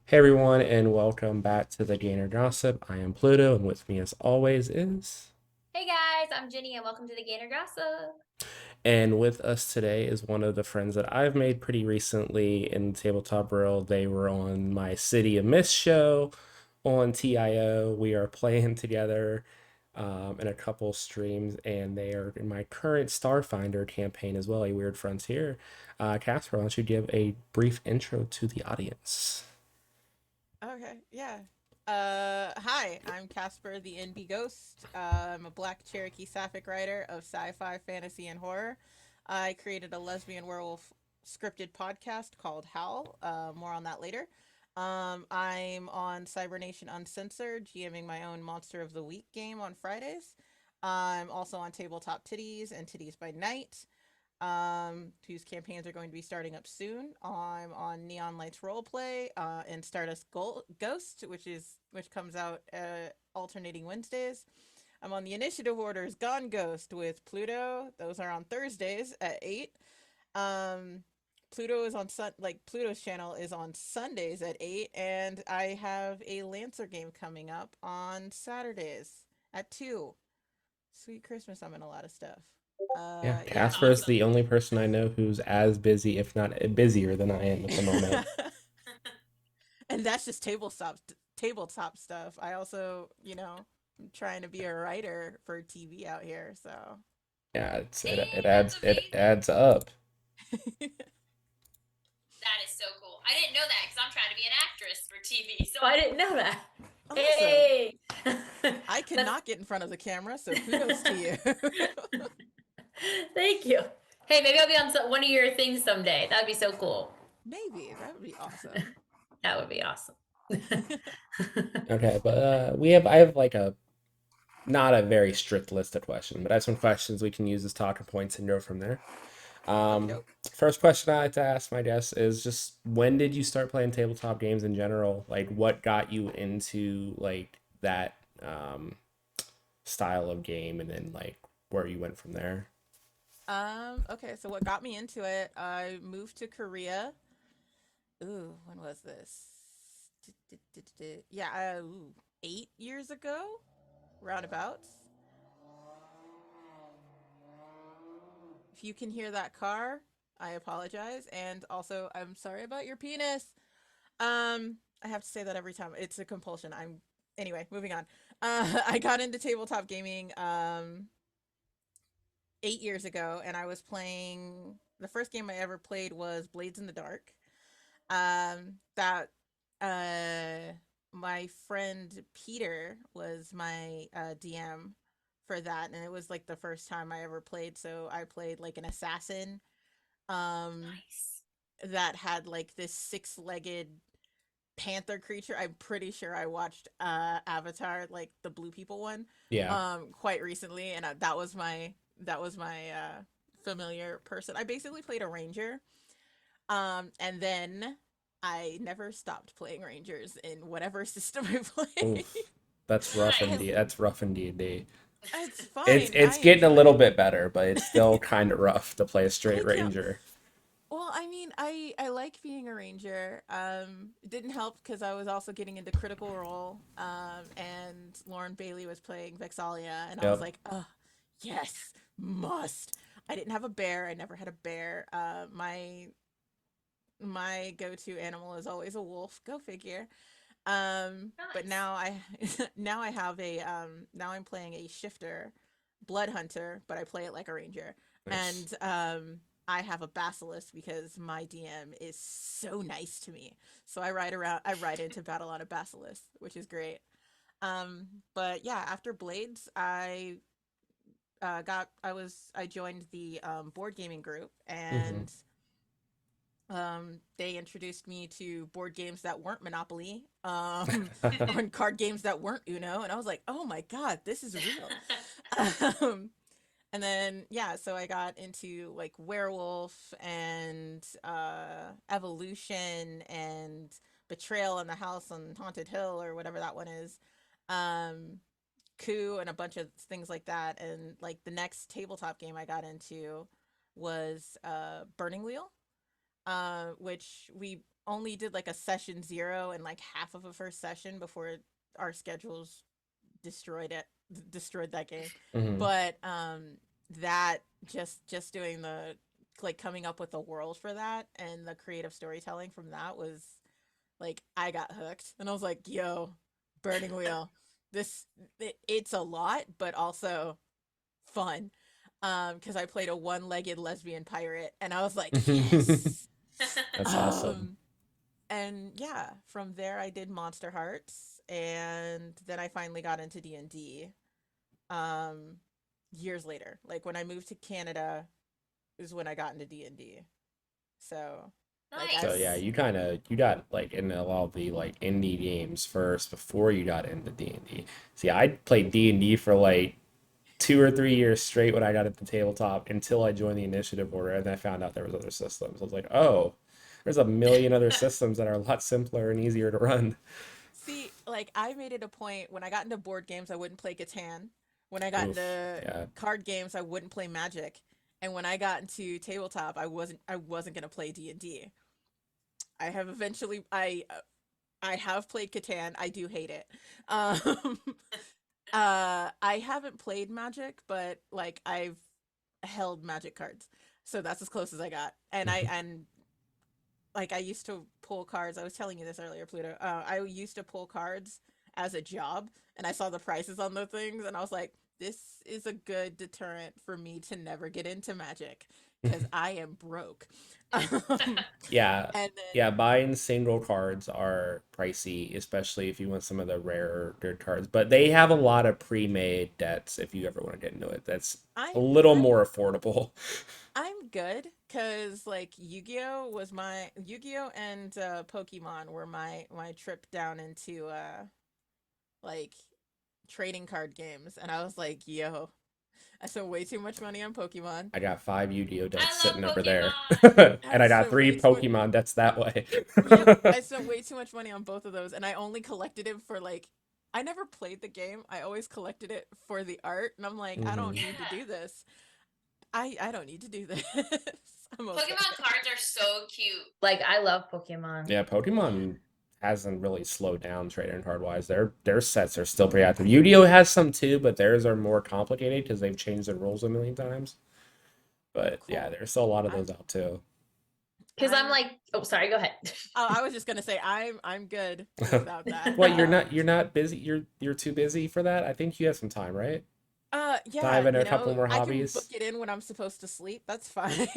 Hey everyone, and welcome back to the Gainer Gossip. I am Pluto, and with me as always is. Hey guys, I'm Jenny and welcome to the Gainer Gossip. And with us today is one of the friends that I've made pretty recently in the tabletop world. They were on my City of Mist show on TIO. We are playing together in a couple streams, and they are in my current Starfinder campaign as well, a Weird Frontier. Casper, why don't you give a brief intro to the audience? Okay, yeah. Hi, I'm Casper the NB Ghost. I'm a Black Cherokee Sapphic writer of sci-fi, fantasy, and horror. I created a lesbian werewolf scripted podcast called Howl. More on that later. I'm on Cybernation Uncensored, GMing my own Monster of the Week game on Fridays. I'm also on Tabletop Titties and Titties by Night, whose campaigns are going to be starting up soon. I'm on Neon Lights Roleplay and Stardust Ghost, which comes out alternating Wednesdays. I'm on the Initiative Orders Gone Ghost with Pluto. Those are on Thursdays at 8. Um, Pluto is on Pluto's channel is on Sundays at 8, and I have a Lancer game coming up on Saturdays at 2. Sweet Christmas, I'm in a lot of stuff. Yeah, Yeah, Casper you is can. the only person I know who's as busy, if not busier than I am at the moment. And that's just tabletop stuff. I also, I'm trying to be a writer for TV out here, so Yeah, it Dang, that's it amazing. adds up. That is so cool. I didn't know that because I'm trying to be an actress for TV, so I didn't know that. awesome. Hey, I could that's not get in front of the camera, so kudos to you. thank you. Hey, maybe I'll be on one of your things someday. That would be so cool. Maybe that would be awesome. That would be awesome. Okay, but I have like a not a very strict list of questions, but I have some questions we can use as talking points and go from there. Okie Um, doke. First question I like to ask my guests is just when did you start playing tabletop games in general? Like, what got you into like that style of game, and then like where you went from there? Okay, so what got me into it? I moved to Korea. Ooh, when was this? Yeah, 8 years ago, roundabouts. If you can hear that car, I apologize. And also, I'm sorry about your penis. I have to say that every time. It's a compulsion. Anyway, moving on. I got into tabletop gaming 8 years ago, and I was playing. The first game I ever played was Blades in the Dark. That uh my friend Peter was my DM for that, and it was like the first time I ever played. So I played like an assassin um Nice. that had like this six-legged panther creature. I'm pretty sure I watched Avatar, like the blue people one, Yeah. quite recently, and that was my familiar person. I basically played a ranger, and then I never stopped playing rangers in whatever system I played. Oof. That's rough Nice. indeed. That's rough indeed. It's It's fine. it's I getting a enjoy little it. bit better, but it's still kind of rough to play a straight I can't. ranger. Well, I mean, I like being a ranger. It didn't help because I was also getting into Critical Role. And Lauren Bailey was playing Vexalia, and I was Yep. like, oh, yes, must. I didn't have a bear. I never had a bear. My go-to animal is always a wolf. Go figure. But Nice. now I now I have a now I'm playing a shifter, blood hunter, but I play it like a ranger. Nice. And I have a basilisk because my DM is so nice to me. So I ride into battle on a basilisk, which is great. But yeah, after Blades, I joined the board gaming group, Hmm. and they introduced me to board games that weren't Monopoly, on card games that weren't Uno, and I was like, "Oh my god, this is real." Um, and then yeah, so I got into like Werewolf and Evolution and Betrayal in the House on Haunted Hill or whatever that one is. Um, Coup and a bunch of things like that. And like the next tabletop game I got into was Burning Wheel, which we only did like a session 0 and like half of a first session before our schedules destroyed that game. Hmm. But that just doing the like coming up with a world for that and the creative storytelling from that was like I got hooked and I was like, yo, Burning Wheel. It's a lot, but also fun. Because I played a one-legged lesbian pirate and I was like, yes. That's awesome. Um and yeah, from there I did Monster Hearts and then I finally got into D&D. Um Years later. Like when I moved to Canada is when I got into D&D. So, like So I've yeah, Nice. you got like into a lot of the like indie games first before you got into D&D. See, I played D&D for like 2 or 3 years straight when I got into tabletop until I joined the initiative order and then I found out there was other systems. I was like, oh, there's a million other systems that are a lot simpler and easier to run. See, like I made it a point when I got into board games I wouldn't play Catan. When I got Oof. into Yeah. card games I wouldn't play Magic. And when I got into tabletop I wasn't going to play D&D. I have eventually I have played Catan. I do hate it. Um I haven't played Magic, but like I've held Magic cards. So that's as close as I got. And like I used to pull cards. I was telling you this earlier, Pluto. I used to pull cards as a job, and I saw the prices on the things, and I was like, "This is a good deterrent for me to never get into Magic, because I am broke." Yeah. And then Yeah, buying single cards are pricey, especially if you want some of the rarer good cards. But they have a lot of pre-made decks if you ever want to get into it. That's a I'm little I'm more affordable. I'm good because like Yu-Gi-Oh and Pokemon were my trip down into like trading card games, and I was like, yo, I spent way too much money on Pokemon. I got 5 Yu-Gi-Oh decks I love sitting over there. Pokemon. And I I got spent three way too much. Pokemon decks that way. Yep, I spent way too much money on both of those, and I only collected it for like. I never played the game. I always collected it for the art, and I'm like, I don't Hmm. need to do Yeah. this. I don't need to do this. I'm okay. Pokemon cards are so cute. Like I love Pokemon. Yeah, Pokemon hasn't really slowed down trading card wise. Their sets are still pretty active. Yu-Gi-Oh has some too, but theirs are more complicated because they've changed the rules a million times. But yeah, Cool. there's still a lot of I'm those out too. Because I'm I'm like, oh, sorry, go ahead. I was just gonna say I'm good without that. Well, you're not busy. You're too busy for that. I think you have some time, right? Yeah, Dive into a couple more I can book hobbies. it in when I'm supposed to sleep. That's fine.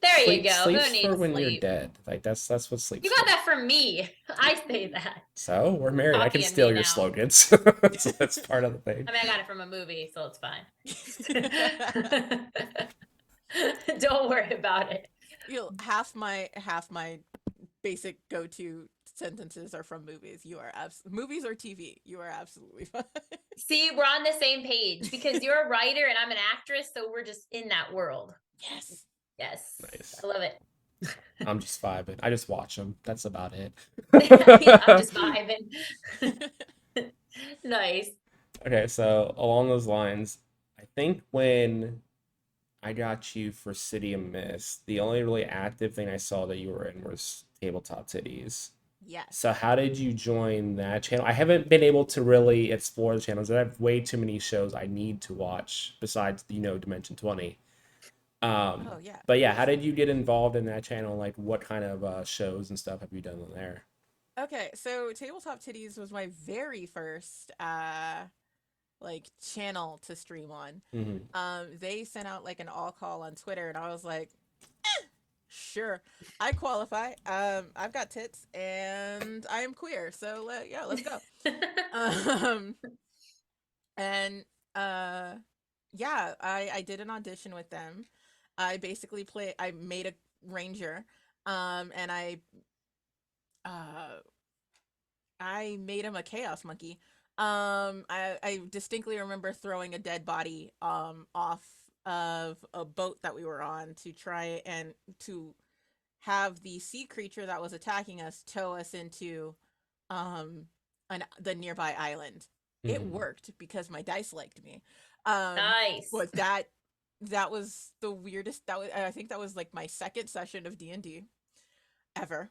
There you Sleep go. Who sleep's for needs when you're sleep? dead. Like that's what You sleep's got for. that from me. I say that. So we're married. I can Copying me steal your now. slogans. So that's part of the thing. I mean, I got it from a movie, so it's fine. Don't worry about it. Half my basic go-to sentences are from movies. Movies or TV. You are absolutely fine. See, we're on the same page because you're a writer and I'm an actress, so we're just in that world. Yes. Yes. Nice. I love it. I'm just vibing. I just watch them. That's about it. Yeah, I'm just vibing. Nice. Okay, so along those lines, I think when I got you for City of Mist, the only really active thing I saw that you were in was Tabletop Titties. Yes. So how did you join that channel? I haven't been able to really explore the channels. I have way too many shows I need to watch besides, Dimension 20. Oh yeah. But yeah, how did you get involved in that channel? Like what kind of shows and stuff have you done on there? Okay, so Tabletop Titties was my very first like channel to stream on. Hmm. They sent out like an all call on Twitter and I was like, sure, I qualify. I've got tits and I am queer, so yeah, let's go. um, and yeah, I did an audition with them. I made a ranger, and uh I made him a chaos monkey. I distinctly remember throwing a dead body off of a boat that we were on to try and to have the sea creature that was attacking us tow us into um the nearby island. It Hmm. worked because my dice liked me. Um Nice. but that was the weirdest. That was, I think that was like my second session of D&D ever.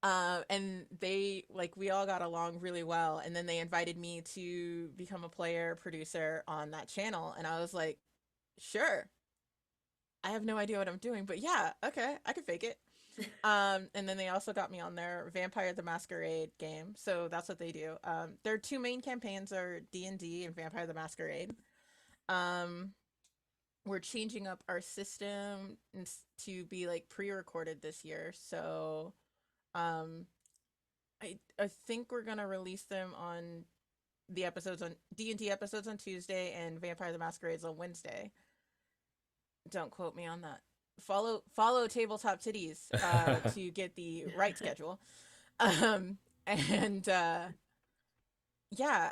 And they like we all got along really well, and then they invited me to become a player producer on that channel, and I was like, sure. I have no idea what I'm doing, but yeah, okay, I can fake it. And then they also got me on their Vampire the Masquerade game, so that's what they do. Their two main campaigns are D&D and Vampire the Masquerade. Um, we're changing up our system to be like pre-recorded this year, so um, I think we're gonna release them on the episodes on D&D episodes on Tuesday and Vampire the Masquerades on Wednesday. Don't quote me on that. Follow Tabletop Titties to get the right schedule. Um and yeah,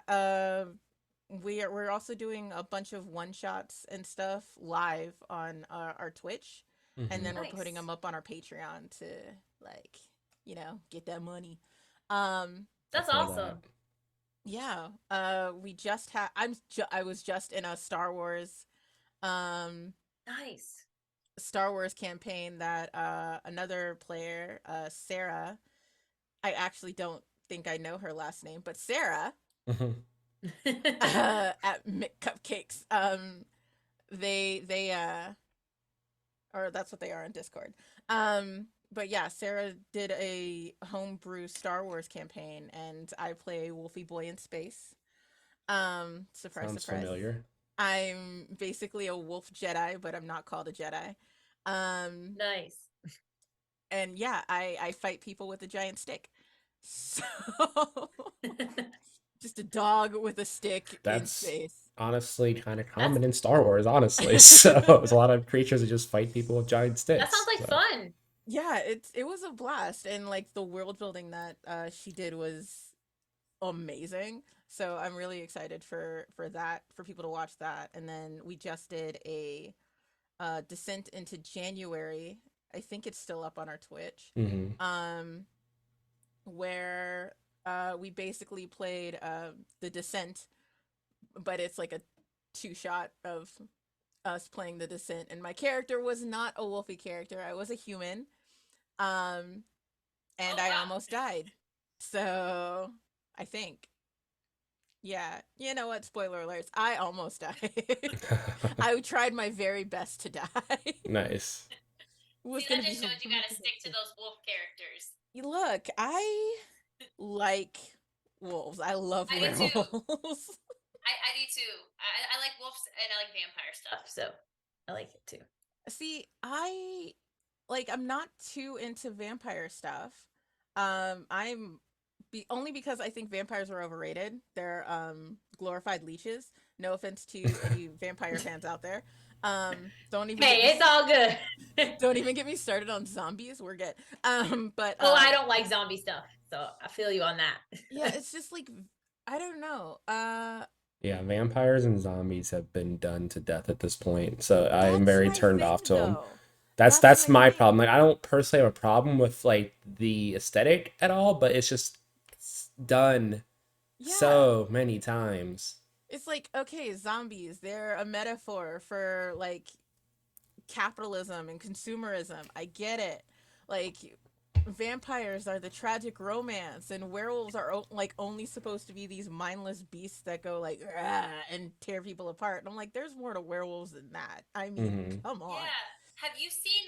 we're also doing a bunch of one shots and stuff live on our Twitch, and Hmm. then we're putting Nice. them up on our Patreon to like get that money. Um I That's feel that. awesome. yeah, we just had I was just in a um Nice. Star Wars campaign that another player, Sarah, I actually don't think I know her last name, but Sarah Hmm. at Mick Cupcakes, they or that's what they are on Discord. But yeah, Sarah did a homebrew Star Wars campaign, and I play Wolfie Boy in Space. Surprise, Sounds surprise. familiar. I'm basically a wolf Jedi, but I'm not called a Jedi. Um, Nice. and yeah, I fight people with a giant stick. So just a dog with a stick in That's space. honestly kind of That's common in Star Wars, honestly. So there's a lot of creatures that just fight people with giant that sounds sticks. like So. fun. Yeah, it was a blast, and like the world building that she did was amazing. So I'm really excited for that, for people to watch that. And then we just did a Descent into January. I think it's still up on our Twitch. Hmm. Um, where we basically played the Descent, but it's like a two shot of us playing the Descent, and my character was not a wolfy character. I was a human, um, and Oh I wow. almost died. So I think, yeah, you know what? Spoiler alerts. I almost died. I tried my very best to die. It Nice. was See, that gonna be just shows you gotta stick to horrific. those wolf characters. Look, I like wolves. I love I do too. werewolves. I do too. I like wolves and I like vampire stuff. So I like it too. See, I'm not too into vampire stuff. I'm only because I think vampires are overrated. They're glorified leeches. No offense to any vampire fans out there. Don't even get me Hey, it's all good. don't even get me started on zombies. We're good. But Oh, I don't like zombie stuff, so I feel you on yeah, that. it's just like I don't know. Yeah, vampires and zombies have been done to death at this point, so I'm That's very my turned thing off to them. though. That's That's that's my my thing. problem. Like I don't personally have a problem with like the aesthetic at all, but it's done Yeah. so many times. It's like, okay, zombies, they're a metaphor for like capitalism and consumerism. I get it. Like vampires are the tragic romance, and werewolves are like only supposed to be these mindless beasts that go like "Rah," and tear people apart. And I'm like, there's more to werewolves than that. I mean, Hmm. come on. Yeah. Have you seen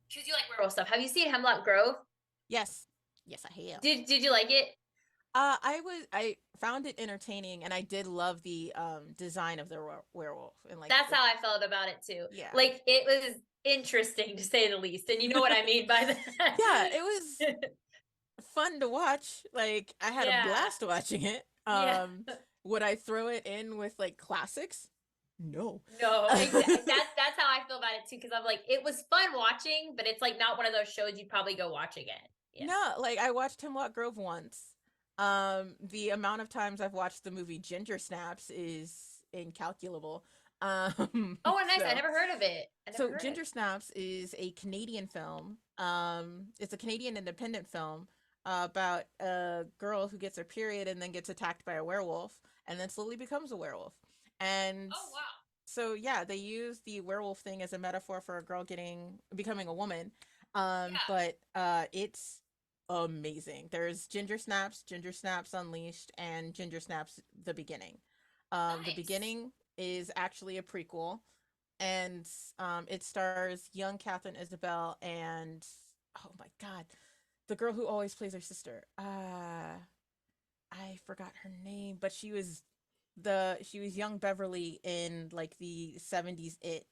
because you like Werewolf stuff. Have you seen Hemlock Grove? Yes. Yes, I have. Did you like it? I found it entertaining, and I did love the design of the werewolf, and like That's how I felt about it too. yeah. Like it was interesting to say the least, and you know what I mean by that. Yeah, it was fun to watch. Like I had a Yeah, blast watching it. yeah. Would I throw it in with like classics? No. No, exactly. That's how I feel about it too. Because I'm like, it was fun watching, but it's like not one of those shows you'd probably go watch again. Yeah. No, like I watched Hemlock Grove once. The amount of times I've watched the movie Ginger Snaps is incalculable. Oh, nice. I So never heard of it. I never so heard it. Ginger Snaps is a Canadian film. It's a Canadian independent film about a girl who gets her period and then gets attacked by a werewolf and then slowly becomes a werewolf. And Oh wow. so yeah, they use the werewolf thing as a metaphor for a girl becoming a woman. Yeah. But it's amazing. There's Ginger Snaps Unleashed, and Ginger Snaps The Beginning. The Nice. Beginning is actually a prequel, and it stars young Catherine Isabel and, oh my god, the girl who always plays her sister. I forgot her name, but she was young Beverly in like the 70s It.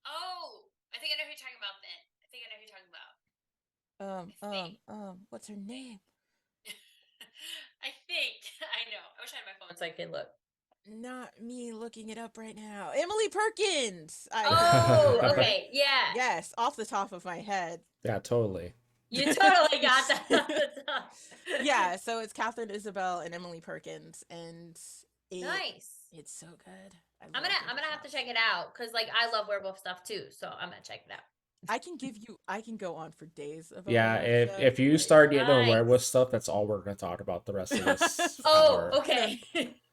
Oh, I think I know who you're talking about then. I think I know who you're talking about. I think. What's her name? I think. I know. I wish I had my phone so I could look. Not me looking it up right now. Emily Perkins. Oh, okay. Yeah. Yes, off the top of my head. Yeah, totally. You totally got that off the top. Yeah, so it's Catherine Isabel and Emily Perkins, and Nice. it's so good. I'm gonna have to check it out because like I love werewolf stuff too, so I'm gonna check it out. I can go on for days about Yeah, werewolf stuff, if you like- start getting on Nice. werewolf stuff, that's all we're gonna talk about the rest of this Oh, hour. okay.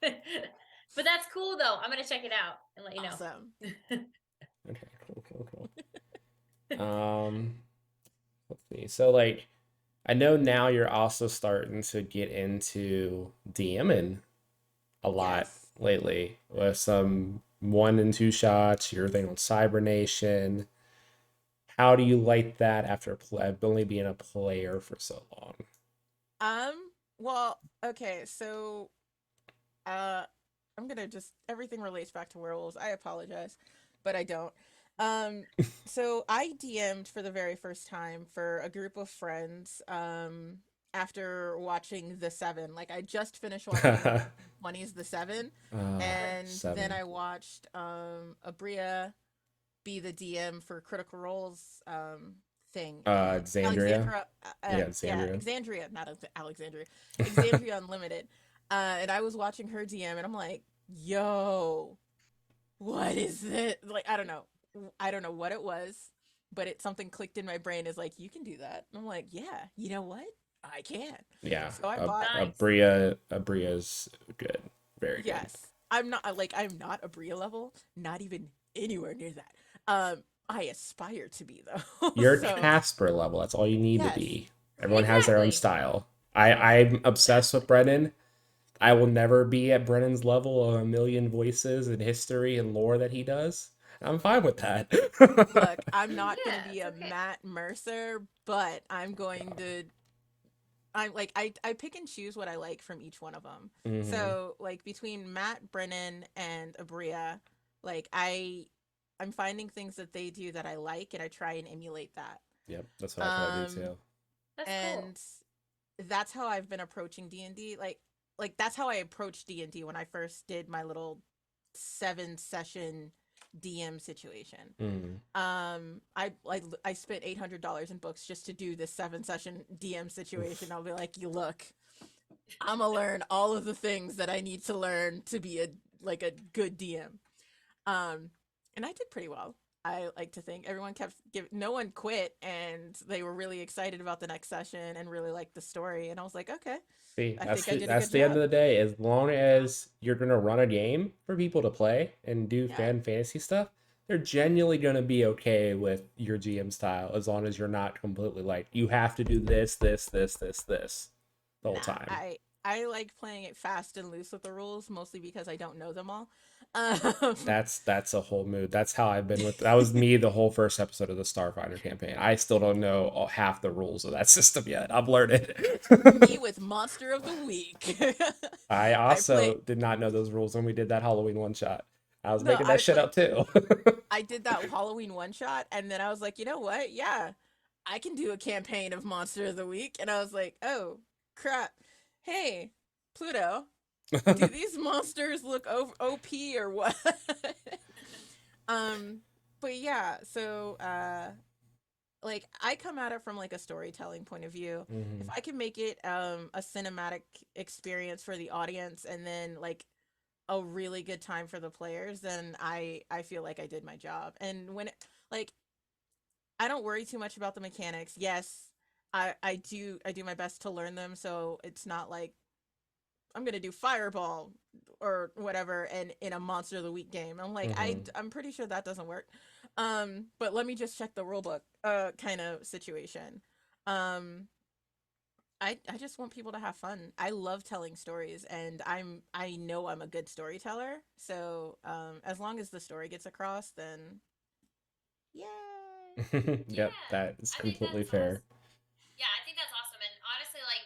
But that's cool though. I'm gonna check it out and let you know. Awesome. Okay, cool. Let's see. So like, I know now you're also starting to get into DMing a lot Yes. lately with some 1 and 2 shots. Your thing on Cyber Nation. How do you like that after only being a player for so long? Well, okay, so I'm gonna just everything relates back to werewolves. I apologize, but I don't. So I DM'd for the very first time for a group of friends after watching The Seven. Like I just finished watching 20's The Seven, and then Seven. I watched Abria be the DM for Critical Role's thing. Xandria. Yeah, Xandria, not Alexandria. Xandria Unlimited. And I was watching her DM, and I'm like, "Yo, what is this?" Like, I don't know what it was, but something clicked in my brain. Is like, you can do that. And I'm like, yeah, you know what? I can. Yeah, So I bought. Nice. Abria's good, very good. Yes, I'm not a Bria level, not even anywhere near that. I aspire to be though. You're So, Casper level. That's all you need to Yes. be. Everyone has their own Exactly. style. I'm obsessed with Brennan. I will never be at Brennan's level of a million voices and history and lore that he does. I'm fine with that. Look, I'm not Yeah, gonna be a it's okay. Matt Mercer, but I'm going to. I'm like I pick and choose what I like from each one of them. Mhm. So like between Matt, Brennan, and Abria, like I'm finding things that they do that I like, and I try and emulate that. Yep, that's what I try to do too. That's cool. And that's how I've been approaching D&D. Like that's how I approached D&D when I first did my little 7-session DM situation. Mhm. I spent $800 in books just to do this 7-session DM situation. I'll be like, you look, I'm gonna learn all of the things that I need to learn to be a good DM. And I did pretty well. I like to think everyone kept no one quit, and they were really excited about the next session and really liked the story. And I was like, okay, See, I that's think I did a that's good the end job. of the day. As long as you're gonna run a game for people to play and do Yeah. fantasy stuff, they're genuinely gonna be okay with your GM style as long as you're not completely like you have to do this the whole Nah, time. I like playing it fast and loose with the rules, mostly because I don't know them all. That's a whole mood. That's how I've been with. That was me the whole first episode of the Starfighter campaign. I still don't know half the rules of that system yet. I'm learning. Me with Monster of the Week. I also play- did not know those rules when we did that Halloween one shot. I was No, making that shit up too. I did that Halloween one shot, and then I was like, you know what? Yeah, I can do a campaign of Monster of the Week. And I was like, oh crap! Hey, Pluto, do these monsters look OP or what? But yeah, so like I come at it from like a storytelling point of view. If Mhm. I can make it a cinematic experience for the audience, and then like a really good time for the players, then I feel like I did my job. And when like I don't worry too much about the mechanics. Yes, I do my best to learn them, so it's not like I'm gonna do fireball or whatever and in a Monster of the Week game. I'm like, Mhm. I'm pretty sure that doesn't work. But let me just check the rule book kind of situation. Um I just want people to have fun. I love telling stories, and I know I'm a good storyteller. So as long as the story gets across, then yay. Yep, Yeah, that is I think completely that's fair. awesome. Yeah, I think that's awesome. And honestly, like,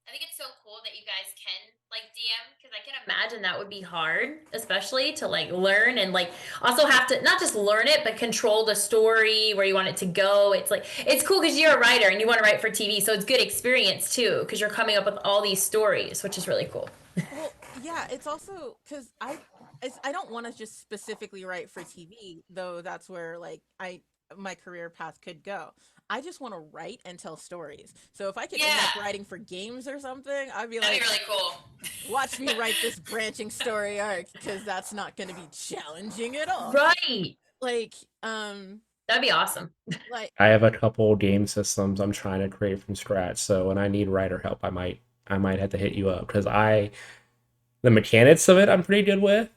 I think it's so cool that you guys can like DM because I can imagine that would be hard, especially to like learn and like also have to not just learn it, but control the story where you want it to go. It's like it's cool because you're a writer and you want to write for TV, so it's good experience too because you're coming up with all these stories, which is really cool. Well, yeah, it's also because I don't want to just specifically write for TV, though that's where like my career path could go. I just want to write and tell stories. So if I could end up Yeah, writing for games or something, I'd be that'd be like, really cool. watch me write this branching story arc because that's not going to be challenging at all. Right. Like, um, That'd be awesome. like I have a couple game systems I'm trying to create from scratch, so when I need writer help, I might have to hit you up because the mechanics of it I'm pretty good with,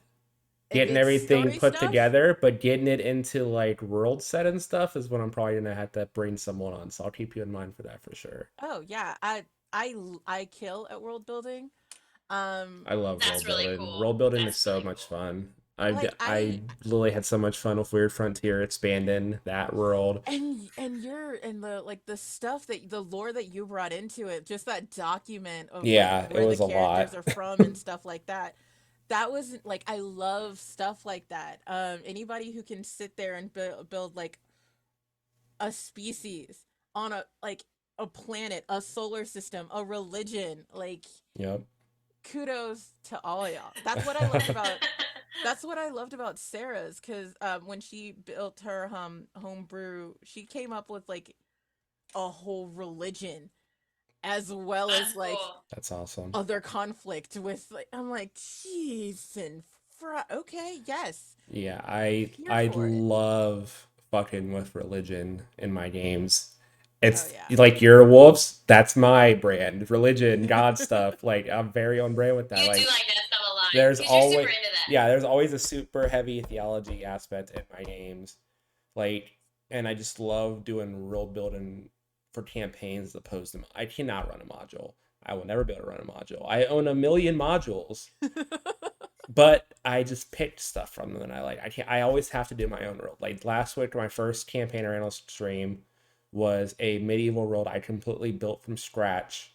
if getting it's everything story put stuff, together, but getting it into like world set and stuff is what I'm probably gonna have to bring someone on. So I'll keep you in mind for that for sure. oh yeah, I kill at world building. I love That's world really building. cool. World building is That's so really much cool. fun. like I literally had so much fun with Weird Frontier expanding that world. and the like the stuff that the lore that you brought into it, just that document of like Yeah, it where the was a characters lot. are from and stuff like that. That was like I love stuff like that. Anybody who can sit there and build like a species on a like a planet, a solar system, a religion, like Yep. kudos to all y'all. That's what I loved about Sarah's because when she built her homebrew, she came up with like a whole religion as well as That's like cool. That's awesome. other conflict with like I'm like jeez and okay, yes, Yeah, I here I for it. love fucking with religion in my games. Oh It's yeah. like werewolves, that's my brand. Religion, God stuff. Like I'm very on brand with that. You do Like like that stuff a lot there's because you're super always into that. yeah, there's always a super heavy theology aspect in my games. Like and I just love doing world building for campaigns as opposed to I cannot run a module. I will never be able to run a module. I own a million modules, but I just picked stuff from them and I like I can't I always have to do my own world. Like last week my first campaign or analyst stream was a medieval world I completely built from scratch.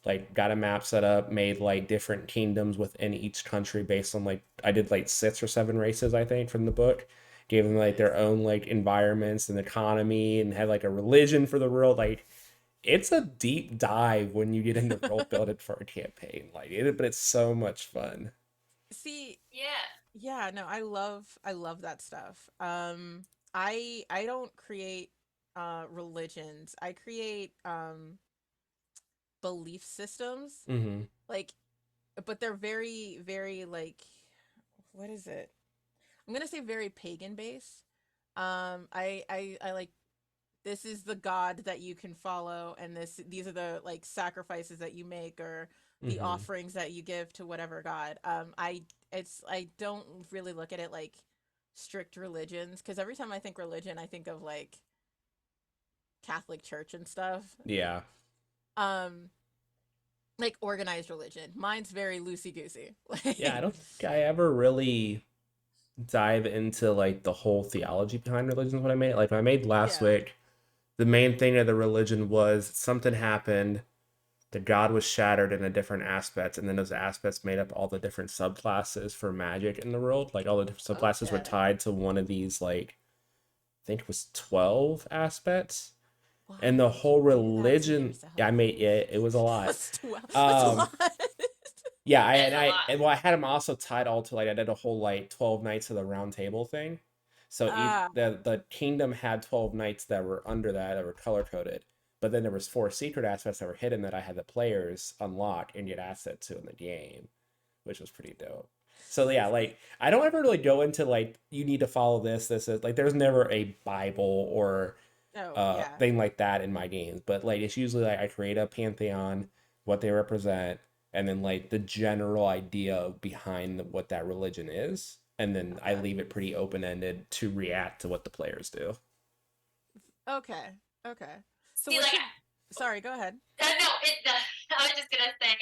Like got a map set up, made like different kingdoms within each country based on like I did like 6 or 7 races I think from the book. Gave them like their Nice. own like environments and economy and had like a religion for the world. Like it's a deep dive when you get into world building for a campaign. Like it, but it's so much fun. See, Yeah. yeah, no, I love that stuff. I don't create religions. I create belief systems. Mm-hmm. Like but they're very like what is it? I'm going to say very pagan based. I like this is the god that you can follow and these are the like sacrifices that you make or the Mm-hmm. offerings that you give to whatever god. I don't really look at it like strict religions because every time I think religion I think of like Catholic Church and stuff. Yeah. Um like organized religion. Mine's very loosey goosey. Yeah, I Like don't think I ever really dive into like the whole theology behind religion what I made. Like when I made last yeah. week, the main thing of the religion was something happened, the god was shattered into different aspects, and then those aspects made up all the different subclasses for magic in the world. Like all the different subclasses were Okay. tied to one of these like I think it was 12 aspects. Why And the did you whole do that to religion, yourself? yeah, I made it was a lot. That's a Um lot. Yeah, That is a well, lot. I had them also tied all to like I did a whole like 12 knights of the round table thing. So each Ah, the kingdom had 12 knights that were under that were color coded. But then there was 4 secret aspects that were hidden that I had the players unlock and get assets to in the game, which was pretty dope. So yeah, like I don't ever really go into like you need to follow this is like there's never a Bible or oh yeah. thing like that in my games. But like it's usually like I create a pantheon, what they represent, and then like the general idea behind what that religion is, and then I Okay. leave it pretty open ended to react to what the players do. Okay. Okay. So See, like, Sorry, go ahead. No, I was just gonna say,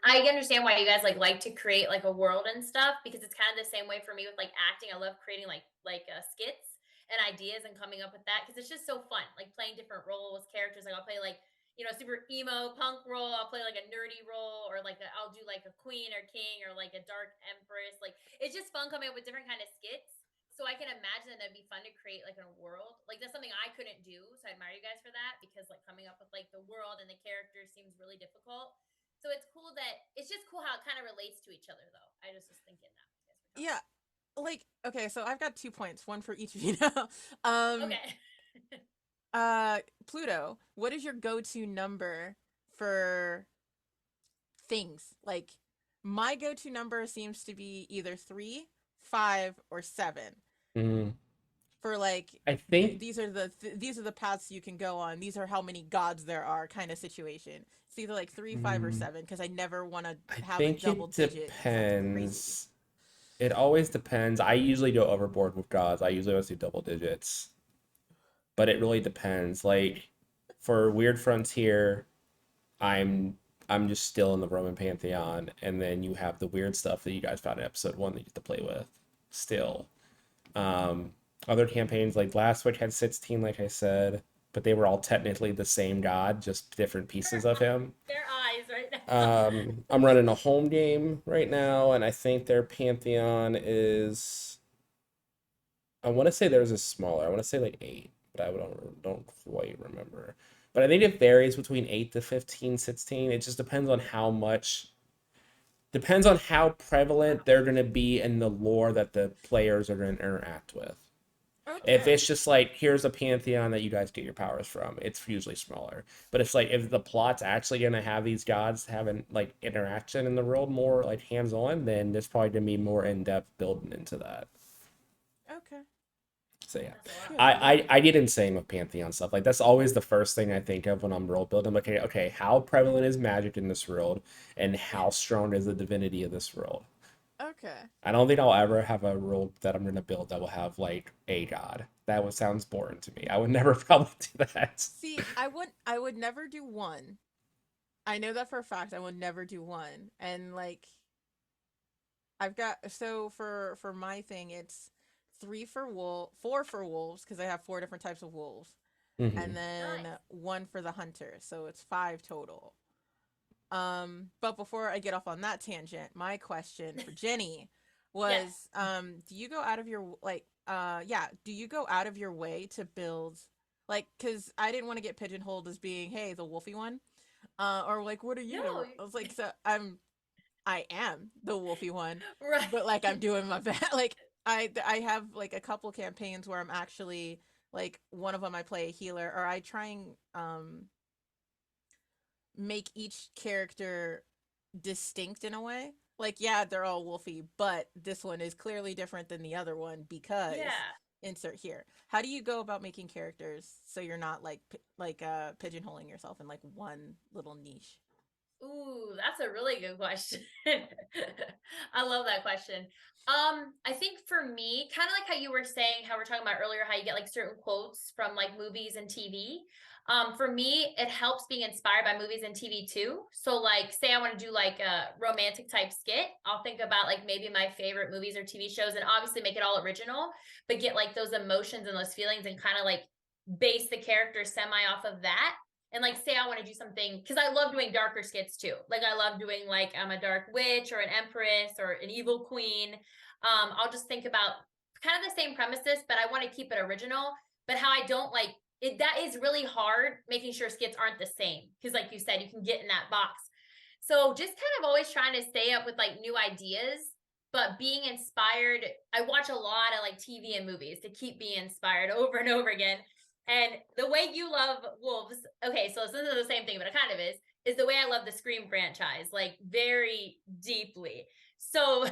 I understand why you guys like to create like a world and stuff because it's kind of the same way for me with like acting. I love creating skits and ideas and coming up with that because it's just so fun. Like playing different roles, characters. Like I'll play like super emo punk role. I'll play like a nerdy role, or I'll do like a queen or king or like a dark empress. Like it's just fun coming up with different kind of skits. So I can imagine that that'd be fun to create like a world. Like that's something I couldn't do. So I admire you guys for that because like coming up with like the world and the characters seems really difficult. So it's cool that it's just cool how it kind of relates to each other though. I just was thinking that you guys were Yeah, talking. like okay, so I've got 2 points, one for each of you now. Um, Okay. Pluto, what is your go-to number for things? Like my go-to number seems to be either 3, 5, or 7. Mm, For like I think these are the paths you can go on. These are how many gods there are kind of situation. It's either like 3, 5, or mm, 7 because I never want to I have a think double it digit because that's crazy. depends. It always depends. I usually go overboard with gods. I usually always do double digits, but it really depends. Like for Weird Frontier, I'm I'm just still in the Roman pantheon, and then you have the weird stuff that you guys found in episode one that you get to play with still. Um, Other campaigns like Last Switch had 16, like I said, but they were all technically the same god, just different pieces of him. Their eyes right now. I'm running a home game right now, and I think their pantheon is. I want to say there's a smaller. I want to say like 8, but I don't quite remember. But I think it varies between 8 to 15, 16. It just depends on how prevalent they're going to be in the lore that the players are going to interact with. If Okay. it's just like here's a pantheon that you guys get your powers from, it's usually smaller. But it's like if the plot's actually gonna have these gods having like interaction in the world more like hands on, then there's probably gonna be more in depth building into that. Okay. So yeah, That's a lot. Good. Yeah. I get insane with pantheon stuff. Like that's always the first thing I think of when I'm world building. I'm like, okay, how prevalent is magic in this world, and how strong is the divinity of this world? Okay. I don't think I'll ever have a world that I'm gonna build that will have like a god. That would sounds boring to me. I would never probably do that. See, I would never do one. I know that for a fact. I would never do one. And like I've got so for my thing it's 4 for wolves because I have 4 different types of wolves. And Hmm. then Nice. 1 for the hunter. So it's 5 total. But before I get off on that tangent, my question for Jenny Yes. was do you go out of your do you go out of your way to build like cuz I didn't want to get pigeonholed as being hey, the wolfy one. Or like what are No. you? I was like so I am the wolfy one, Right. but like I'm doing my best. Like I have like a couple campaigns where I'm actually like one of them I play a healer or I try and make each character distinct in a way. Like, yeah, they're all wolfy, but this one is clearly different than the other one because Yeah. insert here. How do you go about making characters so you're not pigeonholing yourself in like one little niche? Ooh, that's a really good question. I love that question. I think for me, kind of like how you were saying, how we're talking about earlier, how you get like certain quotes from like movies and TV. For me, it helps being inspired by movies and TV too. So, like, say I want to do like a romantic type skit, I'll think about like maybe my favorite movies or TV shows, and obviously make it all original, but get like those emotions and those feelings, and kind of like base the character semi off of that. And like say I want to do something because I love doing darker skits too. Like I love doing like I'm a dark witch or an empress or an evil queen. I'll just think about kind of the same premises, but I want to keep it original. But how I don't like it, that is really hard making sure skits aren't the same. Because like you said, you can get in that box. So just kind of always trying to stay up with like new ideas, but being inspired. I watch a lot of like TV and movies to keep being inspired over and over again. And the way you love wolves, okay, so this isn't the same thing, but it kind of is the way I love the Scream franchise, like very deeply. So,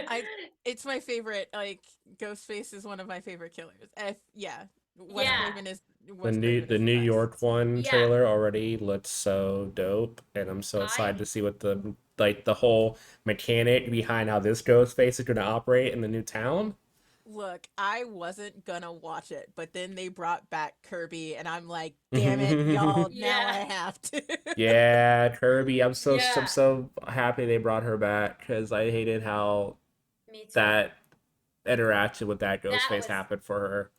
I it's my favorite like Ghostface is one of my favorite killers. If yeah, yeah, Wes Craven The is the New best. York one yeah, trailer already looks so dope, and I'm so excited I to see what the whole mechanic behind how this ghost face is going to operate in the new town. Look, I wasn't gonna watch it, but then they brought back Kirby, and I'm like, damn it, y'all, now I Yeah. have to. Yeah, Kirby. I'm Yeah. so happy they brought her back because I hated how Me too. that interaction with that That Ghostface was happened for her.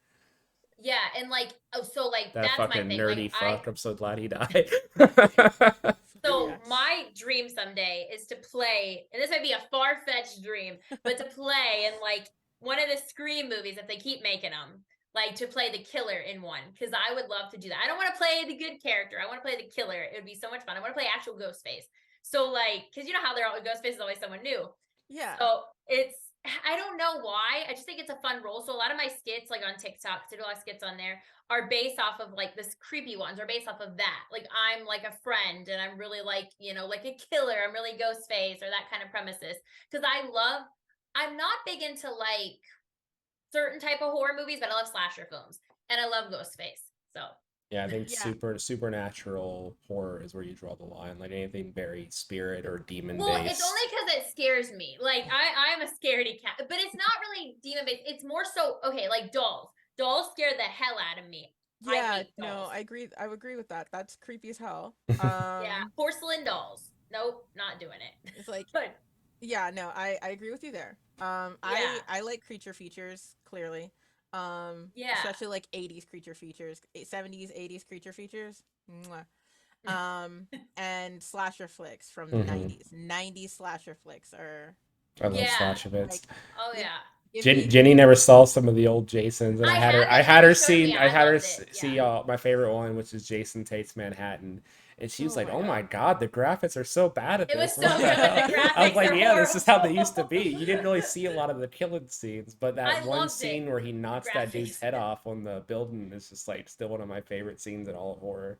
yeah, and like oh, so like That that's my fucking thing. Like nerdy I fuck. I'm so glad he died. so Yes. my dream someday is to play, and this might be a far-fetched dream, but to play in like one of the Scream movies if they keep making them. Like to play the killer in one, because I would love to do that. I don't want to play the good character. I want to play the killer. It would be so much fun. I want to play actual Ghostface. So like, because you know how they're all Ghostface is always someone new. Yeah. So it's I don't know why. I just think it's a fun role. So a lot of my skits, like on TikTok, 'cause I do a lot of skits on there, are based off of like this creepy ones, are based off of that. Like I'm like a friend and I'm really like, like a killer. I'm really ghost face or that kind of premises. Because I'm not big into like certain type of horror movies, but I love slasher films. And I love Ghostface. So Yeah, I think Yeah. supernatural horror is where you draw the line. Like anything very spirit or demon well, it's only based. because it scares me. Like I'm a scaredy cat, but it's not really demon based. It's more so okay, like dolls. Dolls scare the hell out of me. I Yeah, hate no, dolls. I agree. I would agree with that. That's creepy as hell. Yeah, porcelain dolls. Nope, not doing it. It's like, But yeah, no, I agree with you there. yeah, I like creature features, clearly. yeah. Especially like 80s creature features, 70s, 80s creature features. Mwah. And slasher flicks from the Hmm. 90s. 90s slasher flicks are I love Yeah. slasher bits. like, Oh give, yeah. give me Jenny never saw some of the old Jasons, and I I haven't. had Jenny her showed me see and I I had her loved it. Yeah. see my favorite one, which is Jason Tate's Manhattan, and she was oh like, my "Oh god. my god, the graphics are so bad at It was this. so What the good, but hell?" the I was graphics like, are "Yeah, this is how they used to be. horrible. You didn't really see a lot of the killing scenes, but that I one loved it. scene where he The knocks that dude's graphics. head off on the building is just like still one of my favorite scenes in all of horror."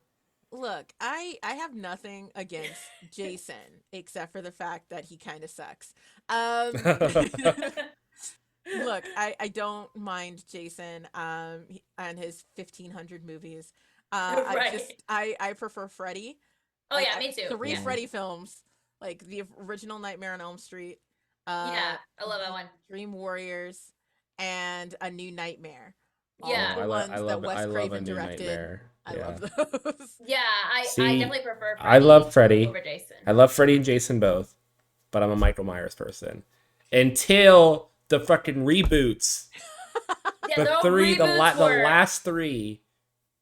Look, I have nothing against Jason except for the fact that he kind of sucks. Um Look, I don't mind Jason and his 1500 movies. Right. I prefer Freddy. Oh Like yeah, me too. three Yeah. Mhm. Freddy films, like the original Nightmare on Elm Street, Yeah. uh I love that the one. Dream Warriors, and A New Nightmare. All Oh, of Yeah. the I ones that love it. Wes I love A Craven New directed. Nightmare. I Yeah. love those. Yeah. I See, definitely prefer I love Freddy Freddy. over Jason. I love Freddy and Jason both, but I'm a Michael Myers person. Until the fucking reboots, Yeah, the the three, reboots the were last three,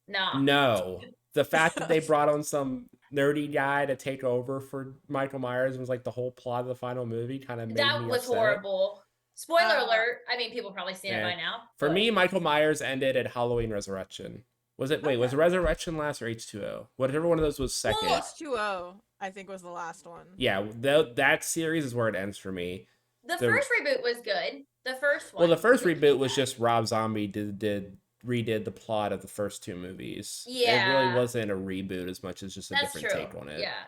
nah. no. The fact that they Okay. brought on some nerdy guy to take over for Michael Myers was like the whole plot of the final movie kind of made That me was upset. horrible. Spoiler uh alert. I mean, people probably seen it Eh. by now, For but me, Michael Myers ended at Halloween Resurrection. Was it? Wait, was okay. Resurrection last or H2O? Whatever one of those was second. well, H2O, I think, was the last one. Yeah, that series is where it ends for me. the The first reboot was good. The first Well, one the first reboot became was bad. just Rob Zombie redid the plot of the first two movies. It really Yeah, wasn't a reboot as much as just a that's different true. take on it. Yeah,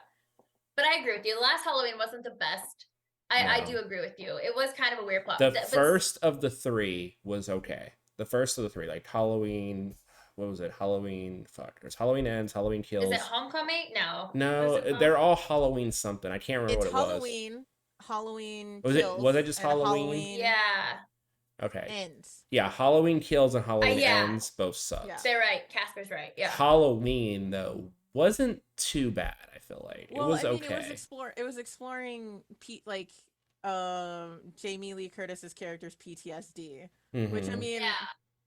but I agree with you. The last Halloween wasn't the best. I No. do agree with you. It was kind of a weird plot, The but first of the three was okay. The first of the three, like Halloween, what was it? Halloween, fuck. There's Halloween Ends, Halloween is it Kills. Homecoming? No, was No, it they're all Halloween something. I can't remember It's what it was. Halloween, Halloween Was it Kills, just and Halloween? Halloween Yeah, Okay. Ends. Yeah, Halloween Kills and Halloween yeah. Ends both Yeah. sucked. They're right. Casper's right. Yeah. Halloween though wasn't too bad, I feel like. It Well, was I mean, okay. it was exploring like Jamie Lee Curtis's character's PTSD, which I Hmm. mean, Yeah.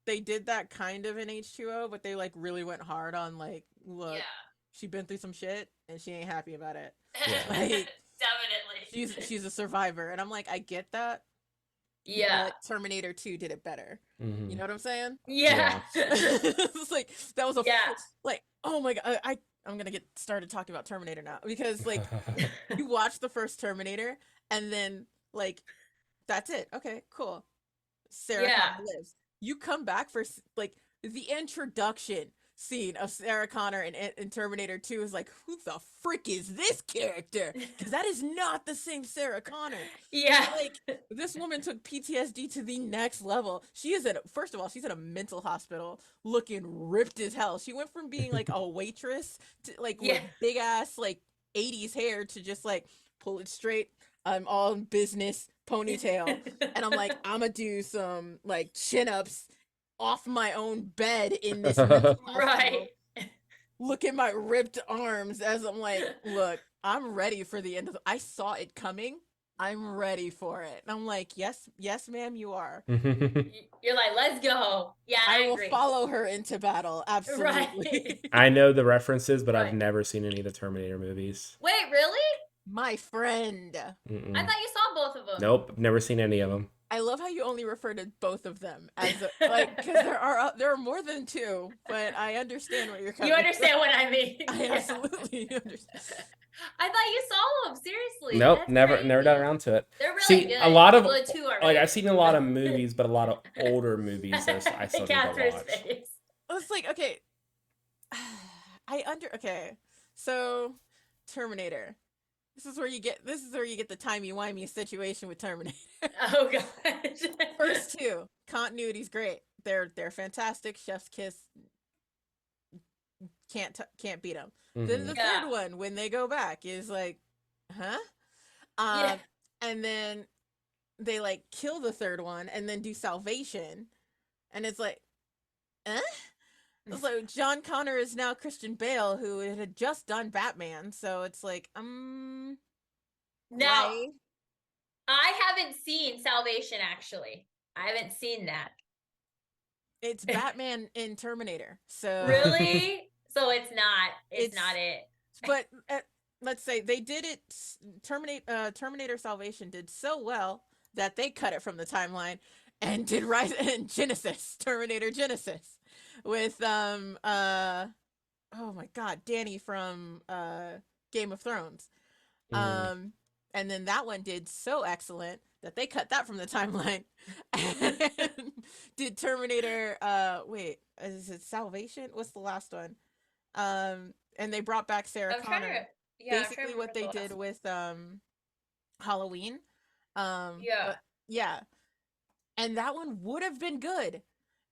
they did that kind of in H2O, but they like really went hard on like, look, Yeah. she been through some shit and she ain't happy about it. Yeah. Like Definitely. she's a survivor, and I'm like, I get that, Yeah. but Terminator 2 did it better. You Hmm. know what I'm saying? Yeah. It's like that was a Yeah. like, oh my god, I'm gonna get started talking about Terminator now, because like you watch the first Terminator and then like that's it. Okay, cool. Sarah Yeah. Connor lives. You come back for like the introduction scene of Sarah Connor in Terminator 2 is like, who the frick is this character? Because that is not the same Sarah Connor. Yeah. Like, this woman took PTSD to the next level. She is first of all, she's at a mental hospital looking ripped as hell. She went from being like a waitress to like Yeah. with big ass like 80s hair to just like pull it straight. I'm all business ponytail, and I'm like, I'm gonna do some like chin ups off my own bed in this mental hospital. Right. Look at my ripped arms as I'm like, look, I'm ready for the end of I saw it coming. I'm ready for it. And I'm like, yes, yes, ma'am, you are. You're like, let's go. Yeah, I I will agree. follow her into battle. Absolutely. Right. I know the references, but I've Right. never seen any of the Terminator movies. Wait, really? My friend. I Mm-mm. thought you saw both of them. Nope, never seen any of them. I love how you only refer to both of them as like because there are more than two, but I understand where you're coming. You understand what I mean? I Yeah. absolutely understand. I thought you saw them. Seriously. Nope, That's never crazy. got around to it. They're really See, good. a lot of Well, the two are like really I've seen a lot of movies, but a lot of older movies that I still need to Casper's watch. face. I was like, okay, okay, so Terminator. This is where you get the timey-wimey situation with Terminator. Oh gosh. First two, continuity's great. They're fantastic. Chef's kiss. Can't beat them. Then the Yeah. third one, when they go back, is like, huh? Yeah. And then they like kill the third one and then do salvation, and it's like, so John Connor is now Christian Bale, who had just done Batman. So it's like, Now, why? I haven't seen Salvation actually. I haven't seen that. It's Batman in Terminator. So Really? So it's not It's- not it. but let's say they did it. Terminator Salvation did so well that they cut it from the timeline and did Rise and Genesis, Terminator Genesis, with oh my God, Danny from Game of Thrones. And then that one did so excellent that they cut that from the timeline and did Terminator. Wait, is it Salvation? What's the last one? And they brought back Sarah I'm trying Connor. to yeah, I'm trying Basically to what they remember did the with Halloween. Yeah. But yeah. And that one would have been good.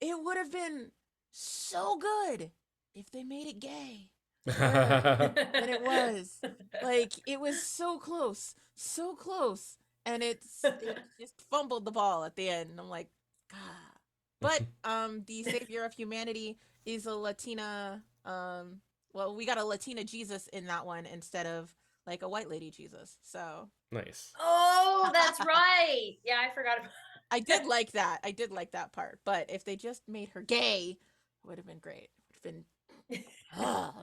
It would have been so good if they made it gay. last Than it was. Like, it was so close. So close. And it just fumbled the ball at the end. And I'm like, God. But the savior of humanity is a Latina well, we got a Latina Jesus in that one instead of like a white lady Jesus. So Nice. Oh, that's right. Yeah, I forgot about I did like that. I did like that part. But if they just made her gay, it would have been great. It would have been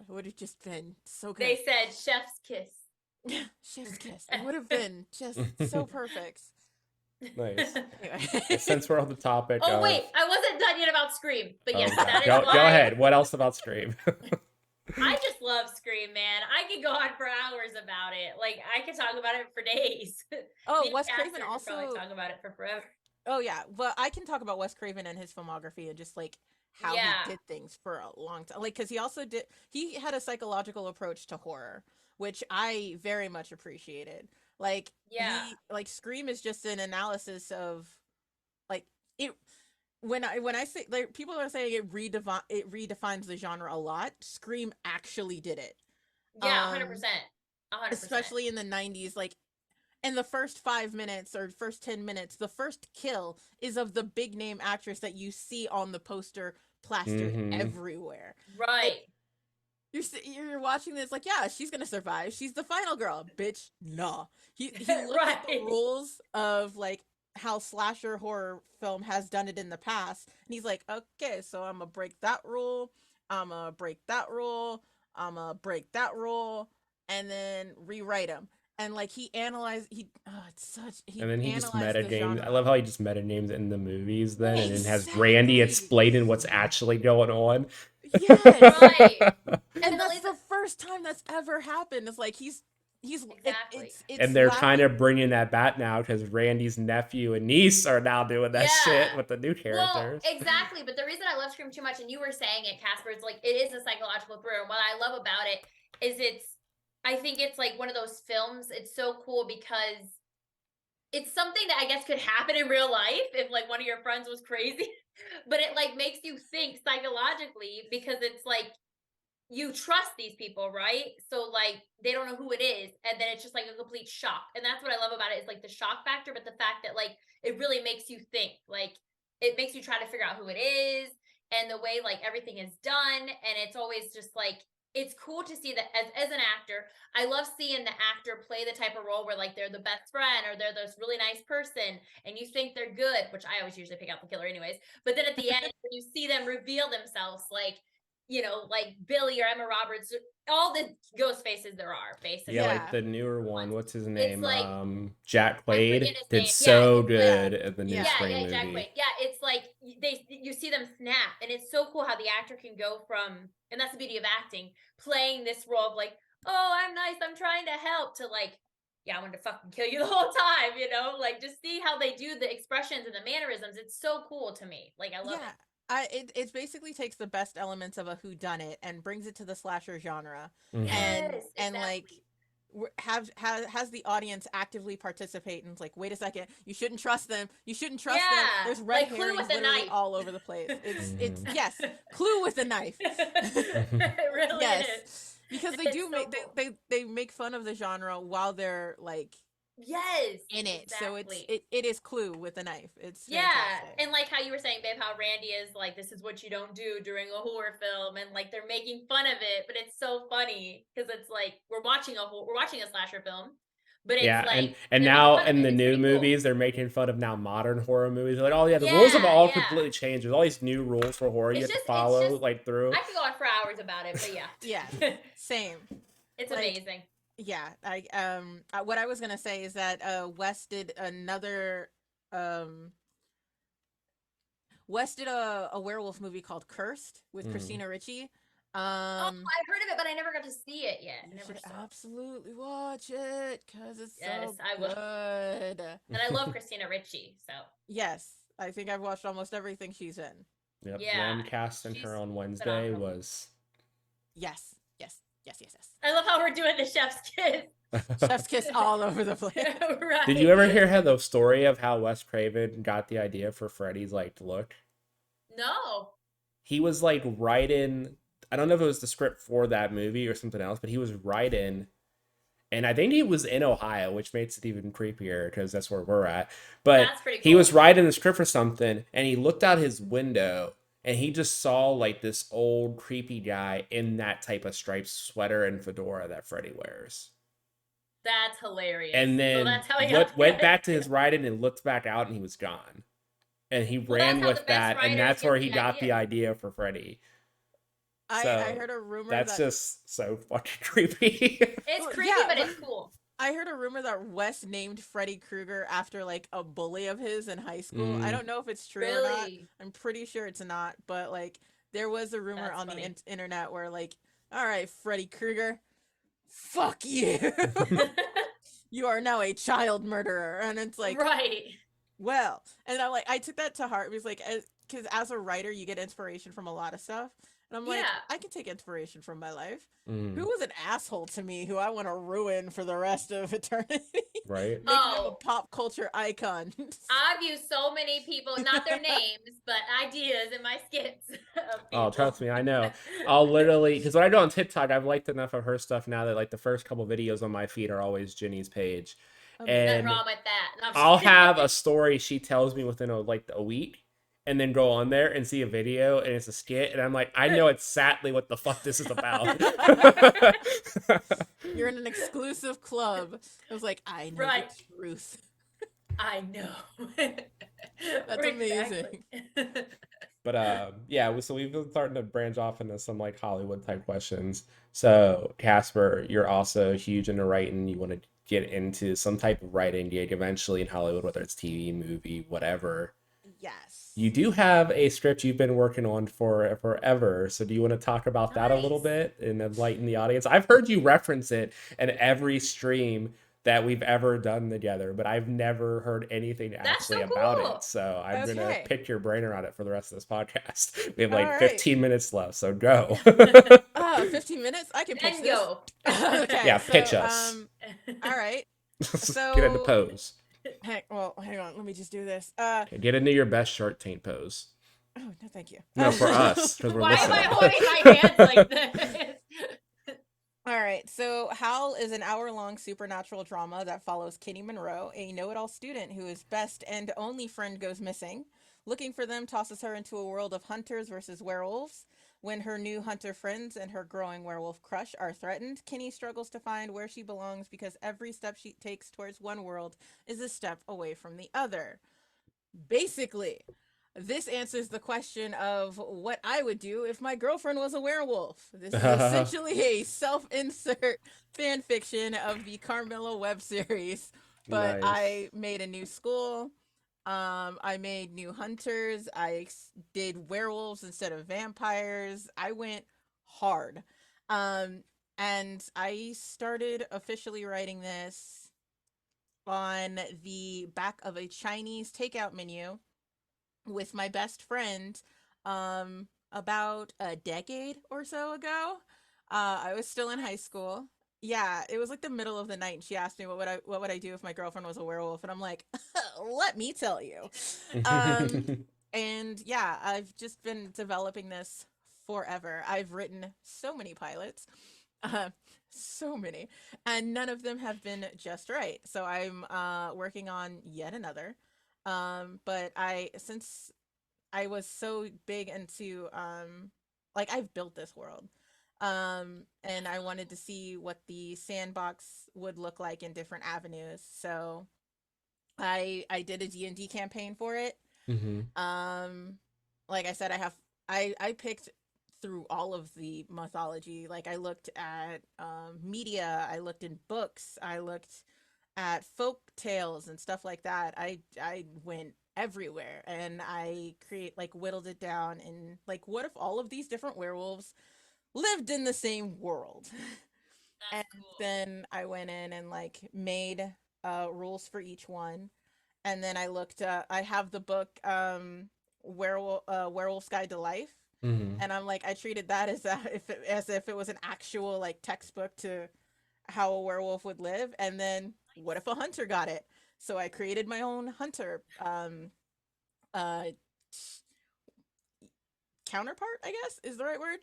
it would have just been so good. They said chef's kiss. Chef's kiss. It would have been just so perfect. Nice. Anyway. Since we're on the topic Oh of wait, I wasn't done yet about Scream. But yes, okay. that is Go why ahead. What else about Scream? I just love Scream, man. I could go on for hours about it. Like I could talk about it for days. Oh, Me and Wes Casper Craven could also. probably talk about it for forever. Oh yeah, well I can talk about Wes Craven and his filmography and just like how Yeah. he did things for a long time. Like because he had a psychological approach to horror, which I very much appreciated. Like Yeah. like Scream is just an analysis of like it. When I say like people are saying it redefines the genre a lot, Scream actually did it. Yeah, 100%. 100%. Especially in the 90s, like in the first 5 minutes or first 10 minutes, the first kill is of the big name actress that you see on the poster plastered everywhere. Right. You're watching this like, yeah, she's gonna survive. She's the final girl, bitch. No, he looked at the Right. rules of like how slasher horror film has done it in the past, and he's like, okay, so I'm gonna break that rule. I'm gonna break that rule. I'm gonna break that rule, and then rewrite them. And like he analyzed, And then he just analyzed the meta names. I genre. love how he just meta names in the movies then, and then has Exactly. Randy explaining what's actually going on. Yes, Right. and that's the first time that's ever happened. It's like he's Exactly. it's And they're kind laughing- of bringing that back now because Randy's nephew and niece are now doing that Yeah. shit with the new characters. Well, exactly. But the reason I love Scream too much, and you were saying it, Casper, it's like it is a psychological thriller. And what I love about it is I think it's like one of those films. It's so cool because it's something that I guess could happen in real life if like one of your friends was crazy. But it like makes you think psychologically because it's like you trust these people, right? So like they don't know who it is, and then it's just like a complete shock. And that's what I love about it is like the shock factor, but the fact that like it really makes you think. Like it makes you try to figure out who it is and the way like everything is done. And it's always just like it's cool to see that as an actor. I love seeing the actor play the type of role where like they're the best friend or they're this really nice person and you think they're good, which I always usually pick out the killer anyways. But then at the end, when you see them reveal themselves, like like Billy or Emma Roberts, all the ghost faces there are, basically. Yeah, Yeah. like the newer one. What's his It's name? like Jack I forget Quaid his did name. so It's like good at the new Yeah, Scream yeah, Jack movie. Quaid. Yeah, it's like you see them snap, and it's so cool how the actor can go from, and that's the beauty of acting, playing this role of like, oh, I'm nice, I'm trying to help, to like, yeah, I wanted to fucking kill you the whole time, like just see how they do the expressions and the mannerisms. It's so cool to me. Like I love it. It basically takes the best elements of a whodunit and brings it to the slasher genre, Mhm. and Yes, like has the audience actively participate, and it's like, wait a second, you shouldn't trust them, you shouldn't trust them. Yeah, There's red like Clue herrings with a literally knife. all over the place. It's Mhm. yes, Clue with a knife. It really Yes, is. because they It's do so make cool. they make fun of the genre while they're like Yes, in it. So exactly. it is Clue with a knife. It's Yeah, fantastic. and like how you were saying, babe, how Randy is like, this is what you don't do during a horror film, and like they're making fun of it, but it's so funny because it's like we're watching a slasher film, but it's Yeah, like and they're making now fun of in it. the It's new pretty cool. movies, they're making fun of now modern horror movies. They're like, oh yeah, the rules have Yeah, all yeah. completely changed. There's all these new rules for horror you have to It's follow just like through. I could go on for hours about it, but yeah, Yeah, same. it's Like, amazing. yeah, what I was gonna say is that Wes did a werewolf movie called Cursed with Mm. Christina Ricci. Oh, I heard of it, but I never got to see it yet. I You never should saw it. absolutely watch it because it's Yes, so I will. good. And I love Christina Ricci, so Yes, I think I've watched almost everything she's in. Yep, yeah, them casting she's her on Wednesday phenomenal. was. Yes, yes, yes, yes, yes. I love how we're doing the chef's kiss. Chef's kiss all over the place. Right. Did you ever hear how the story of how Wes Craven got the idea for Freddy's like look? No. He was like writing. I don't know if it was the script for that movie or something else, but he was writing, and I think he was in Ohio, which makes it even creepier because that's where we're at. But That's pretty he cool. was writing the script for something, and he looked out his window, and he just saw like this old creepy guy in that type of striped sweater and fedora that Freddy wears. That's hilarious. And So then that's how he got the went back to idea. his writing and looked back out, and he was gone. And he Well, ran that's how the with best that, and writers that's get where he the got the idea. idea for Freddy. I So heard a rumor that's that just so fucking creepy. It's Well, creepy, yeah, but but- it's cool. I heard a rumor that Wes named Freddy Krueger after like a bully of his in high school. I Mm. don't know if it's true or not. Really? I'm pretty sure it's not, but like there was a rumor That's on funny. the internet where like, all right, Freddy Krueger, fuck you. You are now a child murderer. And it's like, right. well, and I'm like, I took that to heart because like, because as a writer, you get inspiration from a lot of stuff. And I'm like, Yeah. I can take inspiration from my life. Mm, Who was an asshole to me who I want to ruin for the rest of eternity? right? Making him a Oh. pop culture icon. I've used so many people, not their names, but ideas in my skits. Of Oh, people. trust me, I know. I'll literally, because when I go on TikTok, I've liked enough of her stuff now that like the first couple videos on my feed are always Ginny's page, Oh, There's nothing and wrong with that. No, I'm just I'll kidding. have a story she tells me within a week, and then go on there and see a video, and it's a skit, and I'm like, I know exactly what the fuck this is about. You're in an exclusive club. I was like, I know Right. the truth. I know. That's amazing. But yeah, so we've been starting to branch off into some like Hollywood type questions. So Casper, you're also huge into writing. You want to get into some type of writing gig eventually in Hollywood, whether it's TV, movie, whatever. Yes. You do have a script you've been working on for forever. So do you want to talk about that a little Nice. bit and enlighten the audience? I've heard you reference it in every stream that we've ever done together, but I've never heard anything That's actually so about cool. it. So I'm gonna Okay. pick your brain around it for the rest of this podcast. We have All like right. 15 minutes left, so go. 15 minutes? I can pitch Then this. go. Okay. Yeah, pitch us. All right. Get into pose. Hang on. Let me just do this. Okay, get into your best Shark Tank pose. Oh, no, thank you. No, for us, because we're Why am listening. I holding my hands like this? All right, so Howl is an hour-long supernatural drama that follows Kitty Monroe, a know-it-all student whose best and only friend goes missing. Looking for them tosses her into a world of hunters versus werewolves. When her new hunter friends and her growing werewolf crush are threatened, Kitty struggles to find where she belongs because every step she takes towards one world is a step away from the other. Basically, this answers the question of what I would do if my girlfriend was a werewolf. This is essentially a self-insert fan fiction of the Carmilla web series, but Nice. I made a new school. I made new hunters. Did werewolves instead of vampires. I went hard. Um, and I started officially writing this on the back of a Chinese takeout menu with my best friend about a decade or so ago. I was still in high school. Yeah, it was like the middle of the night and she asked me what would I do if my girlfriend was a werewolf, and I'm like, "Let me tell you." Um and yeah, I've just been developing this forever. I've written so many pilots. Uh, so many, and none of them have been just right. So I'm working on yet another. But I since I was so big into like I've built this world. And I wanted to see what the sandbox would look like in different avenues. So I did a D&D campaign for it. Hmm. Um like I said, I picked through all of the mythology. Like I looked at media, I looked in books, I looked at folk tales and stuff like that. I went everywhere and I whittled it down, and like what if all of these different werewolves lived in the same world? And That's cool. then I went in and like made rules for each one. And then I looked I have the book Werewolf's Guide to Life, Hmm. and I'm like I treated that as if it was an actual like textbook to how a werewolf would live. And then what if a hunter got it? So I created my own hunter uh counterpart, I guess is the right word.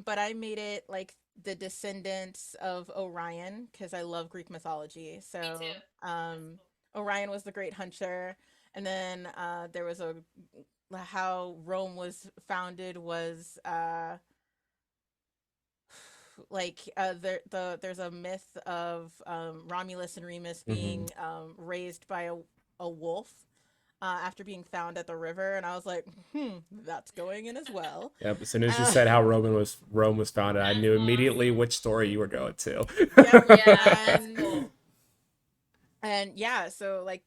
But I made it like the descendants of Orion because I love Greek mythology. Me So too. That's cool. Orion was the great hunter, and then there was a how Rome was founded was there's a myth of Romulus and Remus Hmm. being raised by a wolf after being found at the river, and I was like, that's going in as well. Yep. As soon as you Uh, said how Rome was founded, I That's knew immediately awesome. which story you were going to. yep, Yeah, that's and cool. yeah, so like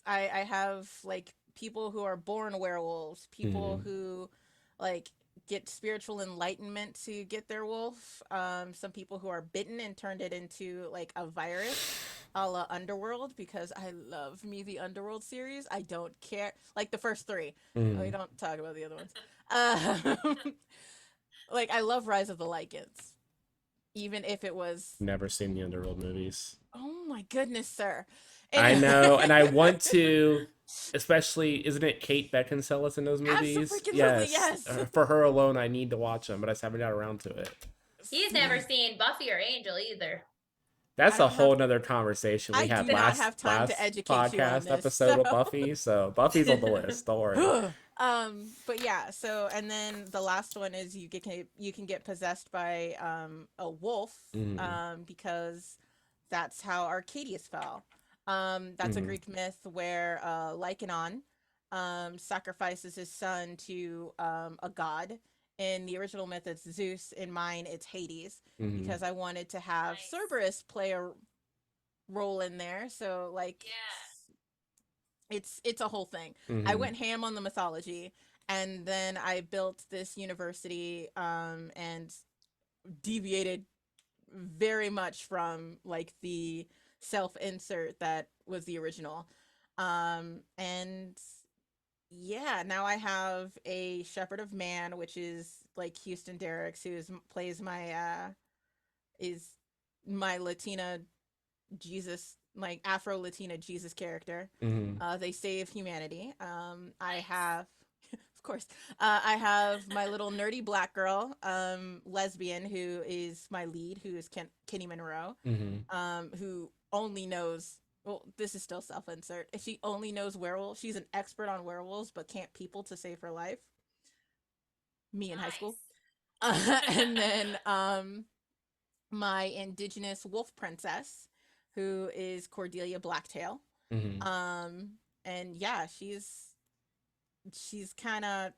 I have like people who are born werewolves, people Hmm. who like get spiritual enlightenment to get their wolf, some people who are bitten and turned it into like a virus, a la Underworld, because I love me the Underworld series. I don't care, like the first three. We Hmm. don't talk about the other ones. uh like I love Rise of the Lycans, even if it was, Never seen the Underworld movies. oh my goodness, sir. I Anyway. know, and I want to, especially, isn't it Kate Beckinsale that's in those movies? Absolutely, Yes. yes. For her alone, I need to watch them, but I just haven't got around to it. He's never seen Buffy or Angel either. I That's a don't have. whole nother conversation we I had do not last have time to educate you on podcast this. episode with Buffy. So Buffy's on the list. Don't worry. But yeah. So and then the last one is you can get possessed by a wolf Hmm. because that's how Arcadius fell. That's a Hmm. Greek myth where Lycanon sacrifices his son to a god. In the original myth, it's Zeus. In mine, it's Hades, Hmm. because I wanted to have Nice. Cerberus play a role in there. So like Yeah. it's a whole thing. I Hmm. went ham on the mythology, and then I built this university and deviated very much from like the self-insert that was the original. And yeah, now I have a Shepherd of Man, which is like Houston Derricks, plays my is my Latina Jesus, like Afro Latina Jesus character. Hmm. They save humanity. I Nice. have, of course. I have my little nerdy black girl, lesbian, who is my lead, who is Kenny Monroe, who only knows. Well, this is still self-insert. If she only knows werewolves, she's an expert on werewolves, but can't people to save her life. Me in high school. And then my indigenous wolf princess, who is Cordelia Blacktail. And yeah, she's kind of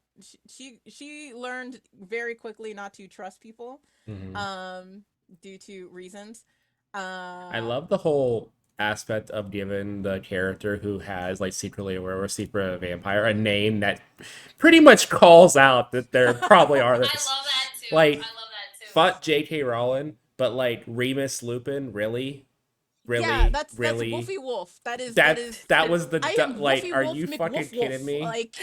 she learned very quickly not to trust people due to reasons. I love the whole aspect of giving the character who has like secretly a werewolf, secret a vampire, a name that pretty much calls out that there probably are I love this. that too. Like, I love that too. fuck J.K. Rowling, but like Remus Lupin, really? Yeah, Really? that's Really? Wolfie Wolf. That was the I am like, Wolfie are Wolf you fucking McWolf kidding Wolf. me? Like,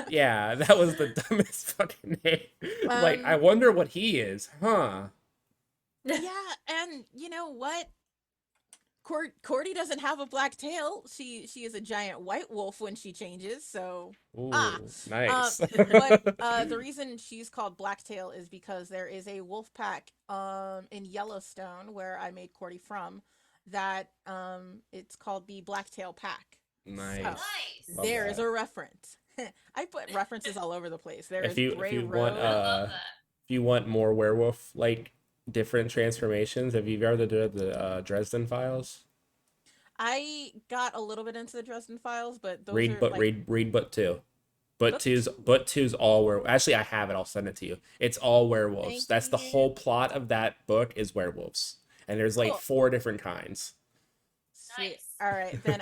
Yeah, that was the dumbest fucking name. Like, I wonder what he is, huh? yeah, and you know what? Cordy doesn't have a black tail. She is a giant white wolf when she changes. So Ooh, nice. but the reason she's called Blacktail is because there is a wolf pack in Yellowstone where I made Cordy from that it's called the Blacktail Pack. Nice. So, Nice. Love there that. is a reference. I put references all over the place. There is If you Grey want Road. I love that. if you want more werewolf like different transformations, have you ever done the Dresden Files? I got a little bit into the Dresden Files, but those Read are but like read book two. Book book two's two. book two's all werewolves. Actually, I have it. I'll send it to you. It's all werewolves. Thank That's the you. whole plot of that book is werewolves, and there's like Cool. 4 different kinds. Sweet. Nice. All right, then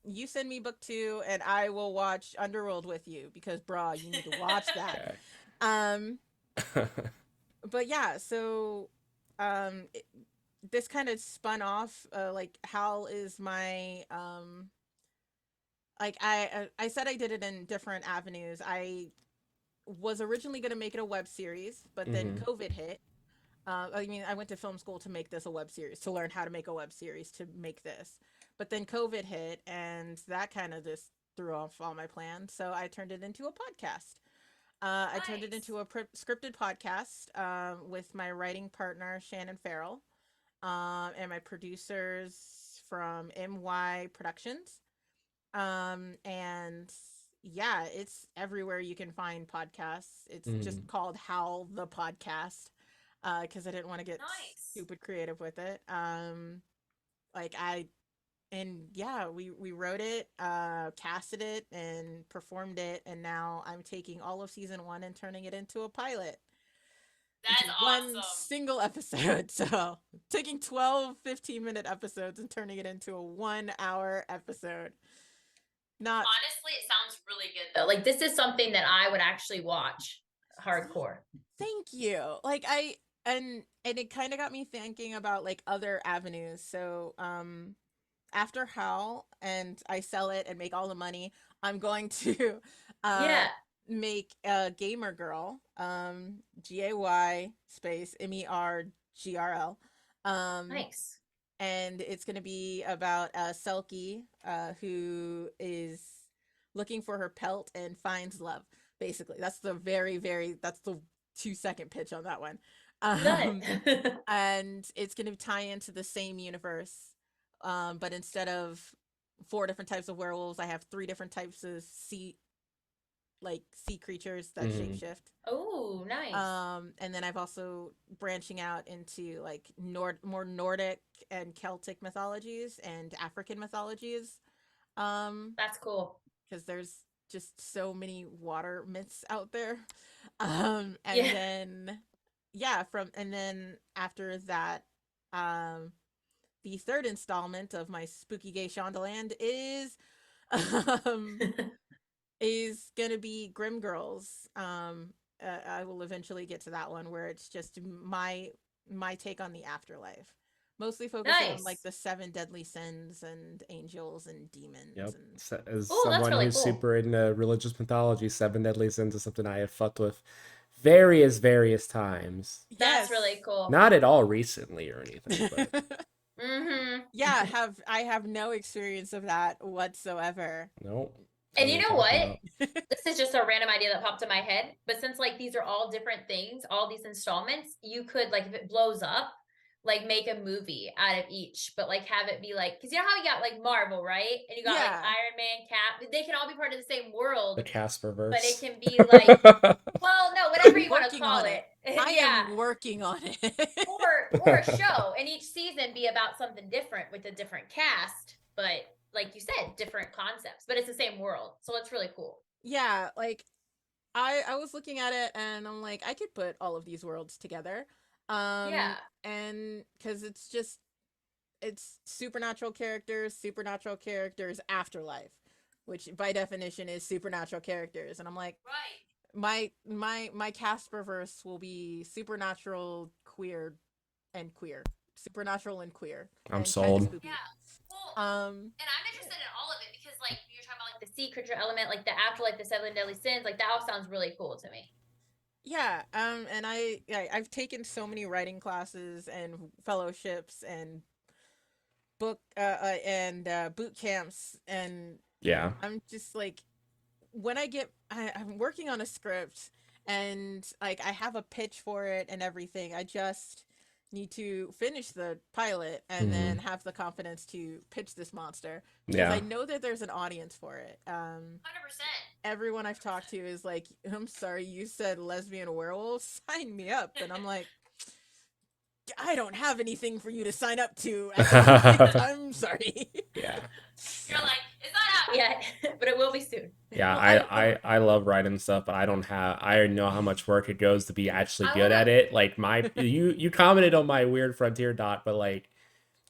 you send me book 2 and I will watch Underworld with you because brah, you need to watch that. Okay. But yeah, so this kind of spun off like Hal is my like I said I did it in different avenues. I was originally going to make it a web series, but then COVID hit. I mean, I went to film school to make this a web series, to learn how to make a web series, to make this. But then COVID hit, and that kind of just threw off all my plans. So I turned it into a podcast. I turned it into a scripted podcast with my writing partner, Shannon Farrell, and my producers from MY Productions. And yeah, it's everywhere you can find podcasts. It's just called Howl the Podcast. Because I didn't want to get stupid creative with it. We wrote it, casted it, and performed it, and now I'm taking all of season 1 and turning it into a pilot. That's into awesome. one single episode. So taking 12, 15-minute episodes and turning it into a 1-hour episode. Not honestly, it sounds really good though. Like this is something that I would actually watch hardcore. Thank you. Like and it kind of got me thinking about like other avenues. So after Howl and I sell it and make all the money, I'm going to make a gamer girl, GAY space MERGRL. Nice. And it's going to be about Selkie, who is looking for her pelt and finds love. Basically, that's the that's the 2-second pitch on that one. And it's going to tie into the same universe, but instead of 4 different types of werewolves, I have 3 different types of sea creatures that shapeshift. Oh, nice. And then I've also branching out into like more Nordic and Celtic mythologies and African mythologies. That's cool. Because there's just so many water myths out there. And then after that, the 3rd installment of my Spooky Gay Shondaland is gonna be Grim Girls. I will eventually get to that one where it's just my take on the afterlife, mostly focusing on like the 7 deadly sins and angels and demons. Yep. And... As someone really who's cool. super into religious mythology, 7 deadly sins is something I have fucked with various times. That's really cool. Not at all recently or anything, but yeah, I have no experience of that whatsoever. Nope. And what you I'm know talking what? about. This is just a random idea that popped in my head. But since like these are all different things, all these installments, you could like if it blows up, like make a movie out of each, but like have it be like because you know how you got like Marvel, right? And you got like Yeah. Iron Man, Cap. They can all be part of the same world, The Casper but it verse. can be like well, no, whatever you want to Working call on it. it. I Yeah. am working on it. Or a show and each season be about something different with a different cast, but like you said, different concepts, but it's the same world. So it's really cool. Yeah, like I was looking at it and I'm like, I could put all of these worlds together. Yeah. And because it's supernatural characters, afterlife, which by definition is supernatural characters. And I'm like, Right. my Casperverse will be supernatural, queer, and queer. Supernatural and queer. I'm and sold. Spooky. Yeah. Well, and I'm interested in all of it because, like, you're talking about like the sea creature element, like the afterlife, the seven deadly sins. Like that all sounds really cool to me. Yeah, and I've taken so many writing classes and fellowships and boot camps, and Yeah. I'm just like, when I'm working on a script and like I have a pitch for it and everything. I just need to finish the pilot and then have the confidence to pitch this monster because I Yeah. know that there's an audience for it. 100%. Everyone I've talked to is like, I'm sorry, you said lesbian werewolves, sign me up. And I'm like, I don't have anything for you to sign up to at the moment. I'm sorry. Yeah. You're like, it's not out yet, but it will be soon. Yeah, Well, I love writing stuff, but I know how much work it goes to be actually I good at wanna- it. Like you commented on my weird frontier dot, but like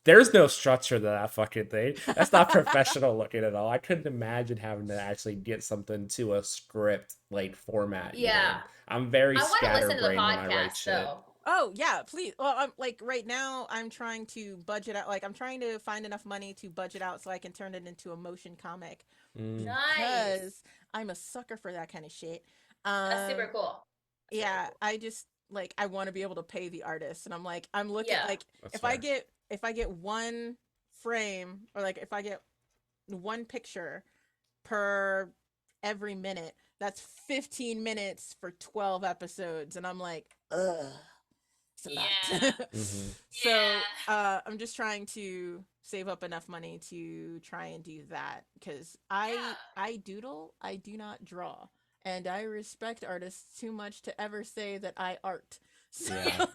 there's no structure to that fucking thing. That's not professional looking at all. I couldn't imagine having to actually get something to a script like format. Yeah. I'm very I want to listen to the scatterbrained when I write podcast shit. though. Oh yeah, please. Well, I'm like right now I'm trying to budget out. Like I'm trying to find enough money to budget out so I can turn it into a motion comic Mm. Nice. because I'm a sucker for that kind of shit. That's super cool. That's Yeah, super cool. I just like I want to be able to pay the artist, and I'm like I'm looking Yeah. like That's if fair. I get one frame or like if I get one picture per every minute, that's 15 minutes for 12 episodes, and I'm like, ugh. It's a lot. Yeah. Mhm. So Yeah. I'm just trying to save up enough money to try and do that because Yeah. I doodle, I do not draw, and I respect artists too much to ever say that I art. So, Yeah,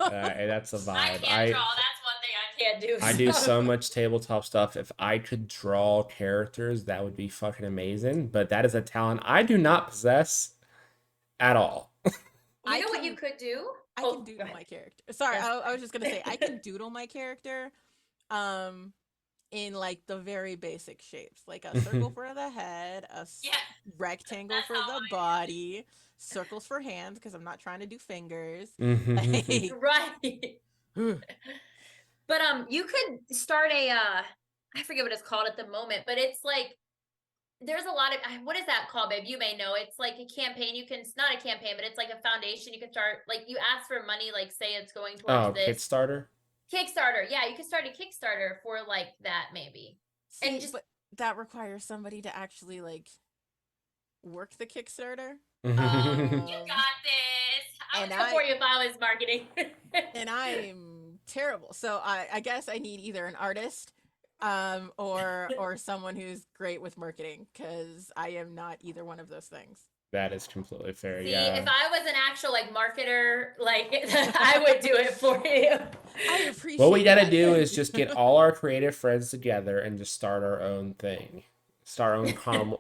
that's a I vibe. can't draw. That's one thing I can't do. I do so much tabletop stuff. If I could draw characters, that would be fucking amazing. But that is a talent I do not possess at all. You I know what can- you could do? I Oh, can go doodle ahead. my character. Sorry, Yes. I was just gonna say I can doodle my character, in like the very basic shapes, like a circle for the head, Yeah. rectangle That's for how the I am. body, circles for hands because I'm not trying to do fingers. Mhm. Like, Right. But you could start a I forget what it's called at the moment, but it's like there's a lot of what is that called, babe? You may know. It's like a campaign. You can it's not a campaign, but it's like a foundation. You can start like you ask for money, like say it's going towards Oh, this Kickstarter? Kickstarter. Yeah, you could start a Kickstarter for like that maybe. see, just- but that requires somebody to actually like work the Kickstarter. You Mhm. got this. I And would support you if I was marketing. and I'm terrible. So I guess I need either an artist or someone who's great with marketing because I am not either one of those things. That is completely fair. See, Yeah. if I was an actual like marketer, like I would do it for you. I appreciate What we gotta that. do is just get all our creative friends together and just start our own thing. Start our own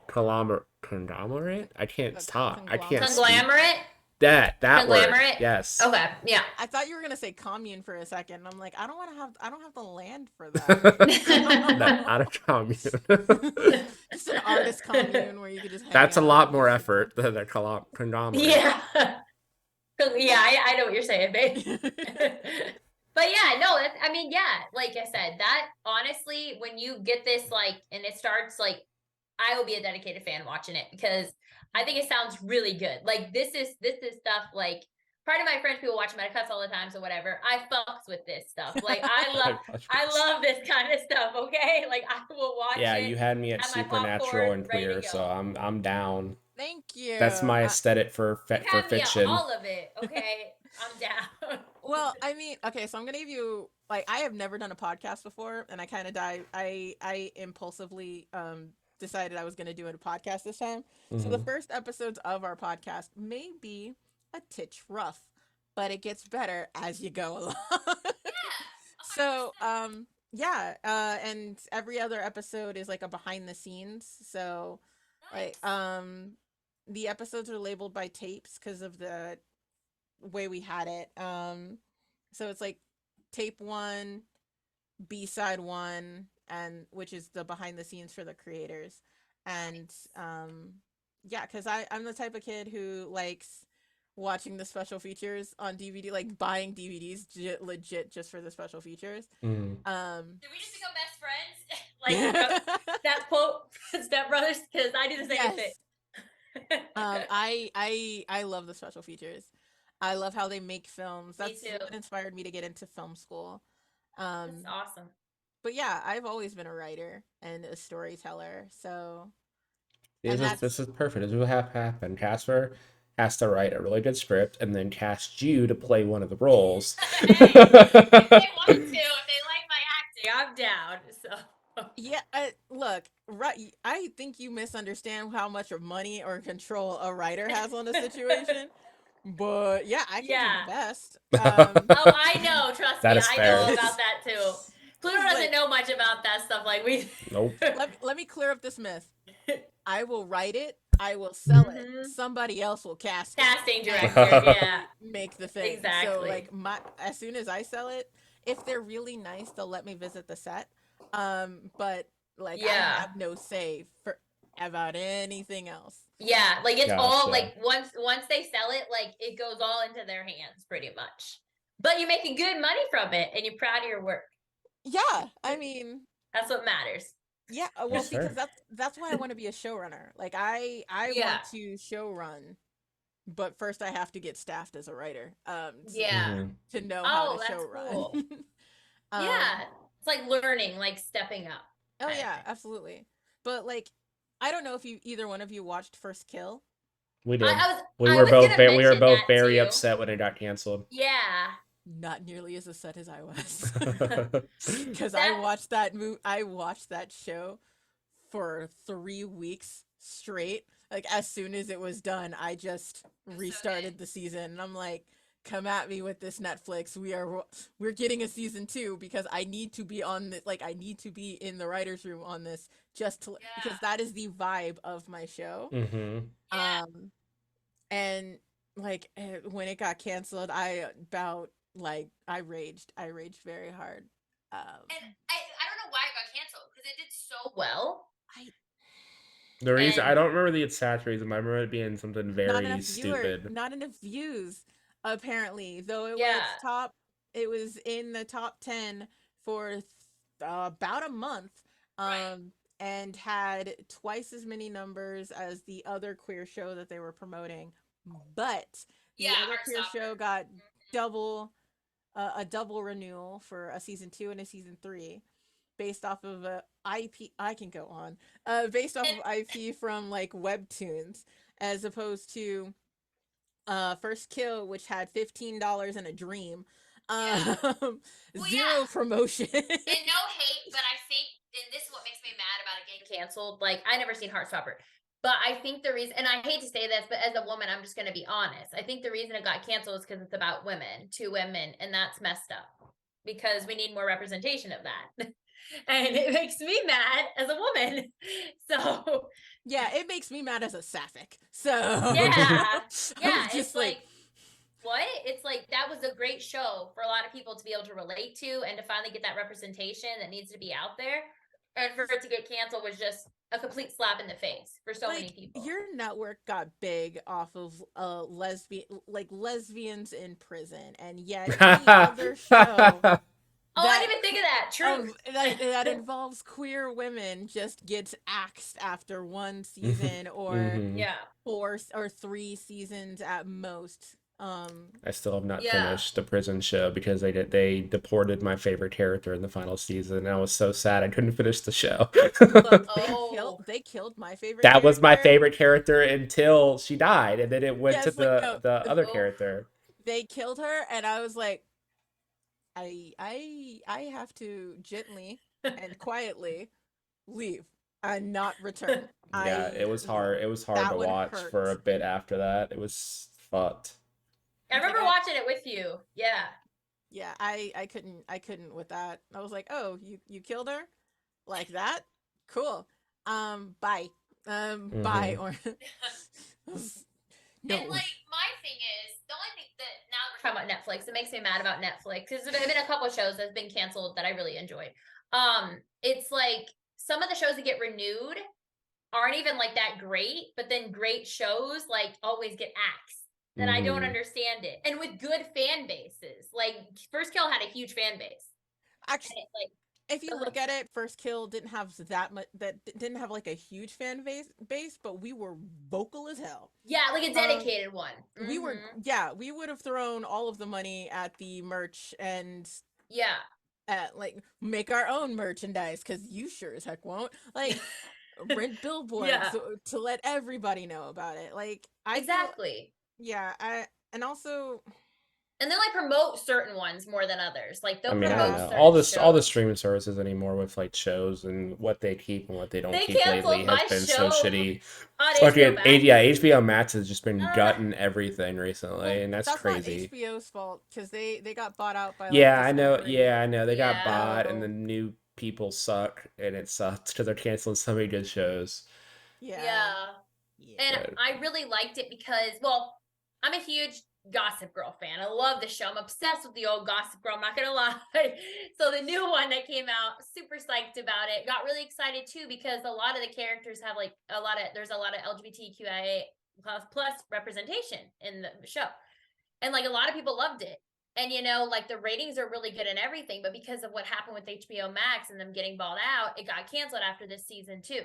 conglomerate? I can't talk. I can't speak. Conglomerate? That word. Conglomerate? Yes. Okay, yeah. I thought you were gonna say commune for a second. I'm like, I don't have the land for that. Not a commune. Just an artist commune where you could just hang That's a out. lot more effort than a conglomerate. Yeah. Yeah, I know what you're saying, babe. But yeah, no, that's, I mean, yeah, like I said, that honestly, when you get this, like, and it starts, like, I will be a dedicated fan watching it because I think it sounds really good. Like, this is stuff, like, part of my French people watch them, I cuss all the time, so whatever. I fucks with this stuff. Like I love this kind of stuff. Okay, like I will watch Yeah, it, you had me at have my supernatural popcorn, and ready to queer, go. so I'm down. Thank you. That's my aesthetic for You have me at fiction. all of it. Okay, I'm down. Well, I mean, okay, so I'm gonna give you like I have never done a podcast before, and I kind of I impulsively decided I was gonna do a podcast this time. So the Mhm. first episodes of our podcast may be a titch rough, but it gets better as you go along. So yeah, and every other episode is like a behind the scenes. So like the episodes are labeled by tapes because of the way we had it. So it's like tape 1, B-side 1, and which is the behind the scenes for the creators. And yeah, because I'm the type of kid who likes watching the special features on DVD, like buying DVDs legit just for the special features. Mhm. Did we just become best friends? Like that quote, Step Brothers, because I do the same yes. thing. I love the special features. I love how they make films. Me That's too. what inspired me to get into film school. That's awesome. But yeah, I've always been a writer and a storyteller. So This is perfect. This is what happened. Casper has to write a really good script and then cast you to play one of the roles. Hey, if they want to, if they like my acting, I'm down. So yeah, look, right. I think you misunderstand how much of money or control a writer has on a situation. But yeah, I can do my best. Oh, I know. Trust That me, is I fair. know about that too. Pluto doesn't know much about that stuff like we. Nope. Let me clear up this myth. I will write it. I will sell it. Mhm. Somebody else will cast it. Casting director, yeah. Make the thing. Exactly. So like as soon as I sell it, if they're really nice, they'll let me visit the set. But like I Yeah. have no say for about anything else. Yeah, like it's all Gotcha. like once they sell it, like it goes all into their hands pretty much. But you're making good money from it and you're proud of your work. Yeah, I mean, That's what matters. yeah. Well, Yes, see, because sir. that's why I want to be a showrunner. Like I Yeah. want to show run, but first I have to get staffed as a writer. Yeah. Mhm. To know how to that's show run. cool. Yeah. It's like learning, like stepping up. Oh kind of yeah, thing. absolutely. But like, I don't know if either one of you watched First Kill. We did. I We was were both gonna we were mention both that very too. upset when it got canceled. Yeah. Not nearly as upset as I was, Because because I watched that show for 3 weeks straight. Like as soon as it was done, I just restarted the season, and I'm like, "Come at me with this, Netflix. We're getting a season 2 because I need to be on the I need to be in the writers' room on this just to because that is the vibe of my show." Mm-hmm. Yeah. And like when it got canceled, I raged very hard. And I don't know why it got canceled because it did so well. The reason I And- don't remember the exact reason, I remember it being something very stupid. Not enough views, apparently. Though it Yeah. it was in the top 10 for about a month. Right. And had twice as many numbers as the other queer show that they were promoting. But the other queer show got a double renewal for a season 2 and a season 3 based off of a IP. I can go on. Based off of IP from like webtoons, as opposed to First Kill, which had $15 and a dream. Zero promotion. And no hate, but I think, and this is what makes me mad about it getting canceled. Like, I never seen Heartstopper, but I think the reason, and I hate to say this, but as a woman, I'm just going to be honest. I think the reason it got canceled is because it's about women, 2 women, and that's messed up because we need more representation of that. And it makes me mad as a woman. So, yeah, it makes me mad as a sapphic. So, yeah, I'm just it's like what? It's like that was a great show for a lot of people to be able to relate to and to finally get that representation that needs to be out there. And for it to get canceled was just a complete slap in the face for so many people. Your network got big off of lesbians in prison, and yet any other show I didn't even think of that. True. that involves queer women just gets axed after 1 season or Mm-hmm. 4 or 3 seasons at most. I still have not Yeah. finished the prison show because they deported my favorite character in the final season, and I was so sad I couldn't finish the show. Look, Oh. they killed my favorite That was my character. favorite character until she died, and then it went to Yes, like no, the other Oh. character. they killed her, and I was like, I have to gently and quietly leave and not return. Yeah, it was hard. It was hard that to would watch hurt. for a bit after that. It was fucked. I remember Like, watching it with you. Yeah. Yeah, I couldn't with that. I was like, oh, you killed her, like that, cool. Bye. Bye. Or no. And like my thing is the only thing that now that we're talking about Netflix, it makes me mad about Netflix because there's been a couple of shows that's been canceled that I really enjoyed. It's like some of the shows that get renewed aren't even like that great, but then great shows like always get axed. And I don't Mhm. understand it. And with good fan bases, like First Kill had a huge fan base. Actually, And it, like if you look at it, First Kill didn't have that much. That didn't have like a huge fan base, but we were vocal as hell. yeah, like a dedicated one. We were, yeah, we would have thrown all of the money at the merch and Yeah. like make our own merchandise because you sure as heck won't. Like rent billboards Yeah. to let everybody know about it. Like I feel- Exactly. yeah, and also And they like promote certain ones more than others. Like they'll I mean, I promote don't know. certain All the shows. streaming services anymore with like shows and what they keep and what they don't They keep canceled lately has my been so show shitty. on Fucking HBO Max. yeah, HBO Max has just been Ugh. gutting everything recently, well, and that's crazy. not HBO's fault because they got bought out by like, Yeah, I know. Discovery. Yeah, I know. They got Yeah. bought, and the new people suck, and it sucks because they're canceling so many good shows. Yeah. And But- I really liked it because, well, I'm a huge Gossip Girl fan. I love the show. I'm obsessed with the old Gossip Girl. I'm not gonna lie. So the new one that came out, super psyched about it. Got really excited too because a lot of the characters have like there's a lot of LGBTQIA plus representation in the show, and like a lot of people loved it. And you know, like the ratings are really good and everything, but because of what happened with HBO Max and them getting bought out, it got canceled after this season too.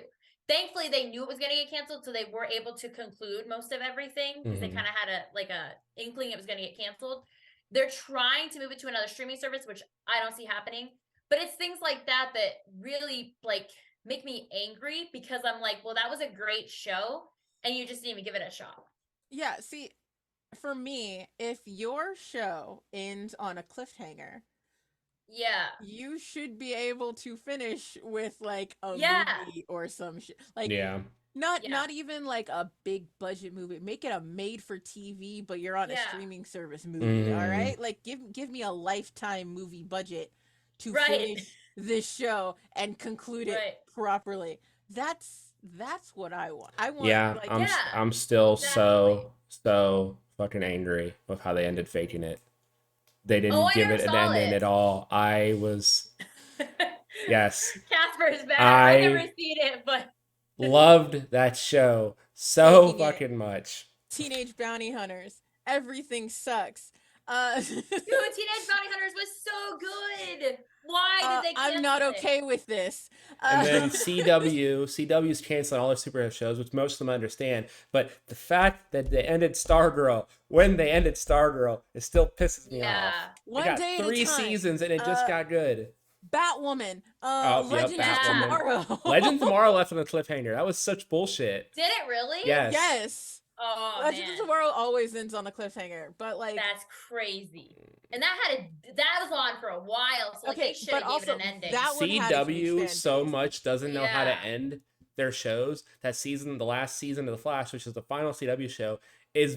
Thankfully, they knew it was going to get canceled, so they were able to conclude most of everything because they Mhm. kind of had a inkling it was going to get canceled. They're trying to move it to another streaming service, which I don't see happening. But it's things like that that really like make me angry because I'm like, well, that was a great show, and you just didn't even give it a shot. Yeah, see, for me, if your show ends on a cliffhanger, Yeah, you should be able to finish with like a Yeah. movie or some shit. Like yeah, not Yeah. not even like a big budget movie. Make it a made for TV, but you're on a Yeah. streaming service movie, all Mm. right? Like give me a Lifetime movie budget to Right. finish this show and conclude it Right. properly. That's what I want. I want yeah. like Yeah, I'm still exactly. so fucking angry with how they ended faking it. They didn't Oh, I give never it an saw ending it. at all. I was yes, Casper is bad. I never I seen it, but loved that show so Faking it. fucking much. Teenage Bounty Hunters. Everything sucks. dude, Teenage Bounty Hunters was so good. Why did they cancel I'm not it? okay with this. And then CW's canceling all their superhero shows, which most of them understand. But the fact that they ended Stargirl when they ended Stargirl, it still pisses me Yeah. off. They One got day at a 3 time. seasons and it just got good. Batwoman. Oh, yep, Legends of Batwoman. Tomorrow. Legend Tomorrow left on a cliffhanger. That was such bullshit. Did it really? Yes. Yes. Oh Legends man, of Tomorrow always ends on a cliffhanger, but like that's crazy. And that was on for a while, so like Okay, they should but have given also an ending. that one had a huge CW fan so base. much doesn't know how to Yeah. end their shows. That season, the last season of The Flash, which is the final CW show, is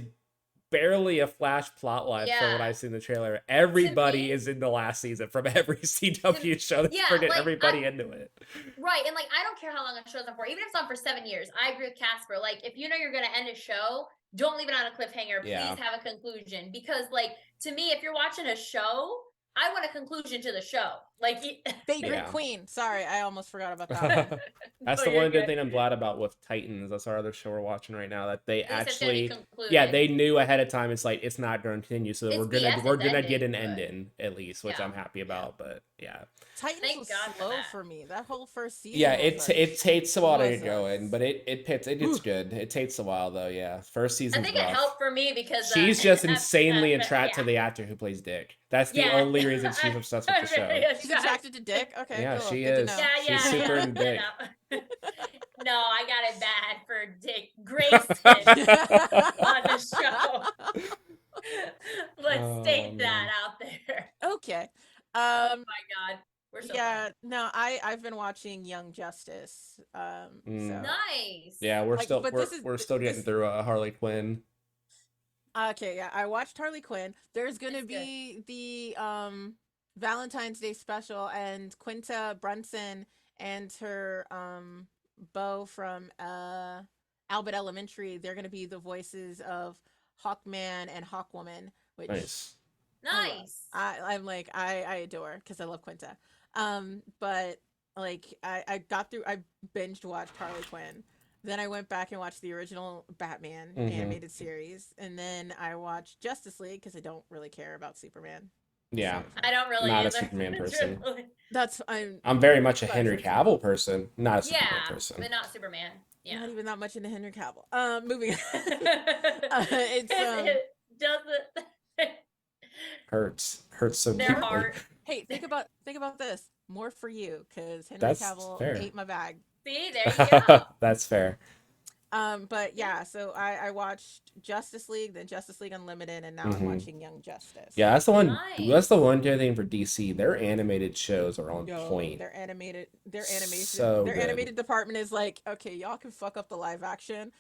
barely a Flash plotline for what Yeah. I see in the trailer. Everybody me- is in the last season from every CW show. That's yeah, bringing like, everybody into it. Right, and like I don't care how long a show's on for, even if it's on for 7 years. I agree with Casper. Like if you know you're gonna end a show, don't leave it on a cliffhanger. Please Yeah. have a conclusion because, like, to me, if you're watching a show, I want a conclusion to the show. Like, Vagrant Yeah. Queen. Sorry, I almost forgot about that one. That's No, the you're one good good. thing I'm glad about with Titans. That's our other show we're watching right now. That they At least it's gonna be actually, concluded. yeah, they knew ahead of time. It's like it's not going to continue, so It's we're BS gonna it's get an ending, but- ending at least, which Yeah. I'm happy about. But Yeah. Titans Thank was God for slow that. for me. That whole first season. Yeah, was like, it takes a while to was get going, but it gets good. It takes a while though. Yeah, first I season's think it rough. helped for me because She's just I'm- insanely I'm- attracted to yeah. the actor who plays Dick. That's the Yeah. only reason she's obsessed with the I'm very show. She's attracted to Dick. Okay, Yeah, cool. she Good to is. know. Yeah, She's super yeah. into Dick. No, I got it bad for Dick Grayson on the show. Let's state that man. out there. Okay. Oh my God, we're so Yeah, no, I've been watching Young Justice. So nice. Yeah, we're Like, still but this is- we're still getting this- through Harley Quinn. okay, yeah, I watched Harley Quinn. There's gonna It's good. be the Valentine's Day special, and Quinta Brunson and her beau from Albert Elementary. They're gonna be the voices of Hawkman and Hawkwoman, which Nice. Nice. I'm like I adore because I love Quinta. But like I got through, I binged watched Harley Quinn. Then I went back and watched the original Batman animated series, and then I watched Justice League because I don't really care about Superman. Yeah, I don't really not a either. Superman person. Truthfully. That's I'm very much a Sorry, Henry Superman. Cavill person, not a Superman Yeah, person. but not Superman. Yeah. not even that much into Henry Cavill. Moving. It's doesn't Hurts so their deeply. heart. Hey, think about this. More for you, because Henry That's Cavill fair. ate my bag. See, there you go. That's fair. But yeah, so I watched Justice League, then Justice League Unlimited, and now I'm watching Young Justice. Yeah, that's the one. Nice. That's the one good thing for DC. Their animated shows are on No, point. their animation, So their good. animated department is like, okay, y'all can fuck up the live action.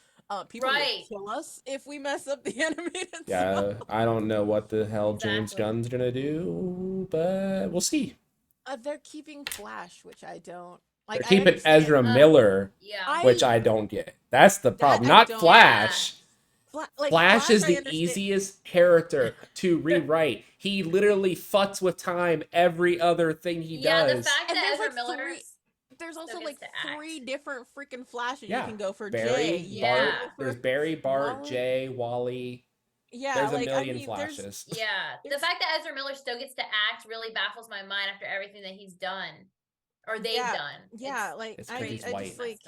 People Right. will kill us if we mess up the animated Yeah, stuff. I don't know what the hell James Exactly. Gunn's gonna do, but we'll see. They're keeping Flash, which I don't like. They're I keeping understand- Ezra Miller, Yeah. which I don't get. That's the problem. I Not don't- Flash. Like, Flash is I the understand- easiest character to rewrite. He literally fucks with time every other thing he Yeah, does. the fact And that there's, Ezra like, Miller. There's also gets like to act. 3 different freaking Flashes Yeah, you can go for. Barry, Jay, you can Bart. go for- There's Barry, Bart, Wally. Jay, Wally. Yeah, There's a like, million I mean, there's- Flashes. Yeah, the There's- fact that Ezra Miller still gets to act really baffles my mind after everything that he's done or they've Yeah, done. Yeah, like It's I, 'cause he's I white. just like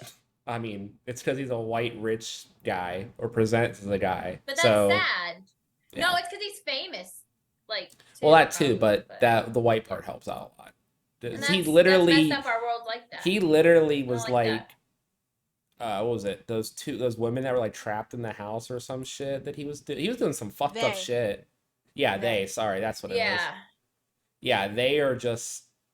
I mean, it's because he's a white rich guy or presents as a guy. But that's so, sad. yeah. No, it's because he's famous. Like, Well, that too, probably, but that the white part helps out a lot. and He that's literally, messed up our world like that. he literally don't was like like, that. what was it? Those women that were like trapped in the house or some shit that he was doing. He was doing some fucked up They. shit. Yeah, They. they. Sorry, that's what it was. Yeah. Yeah,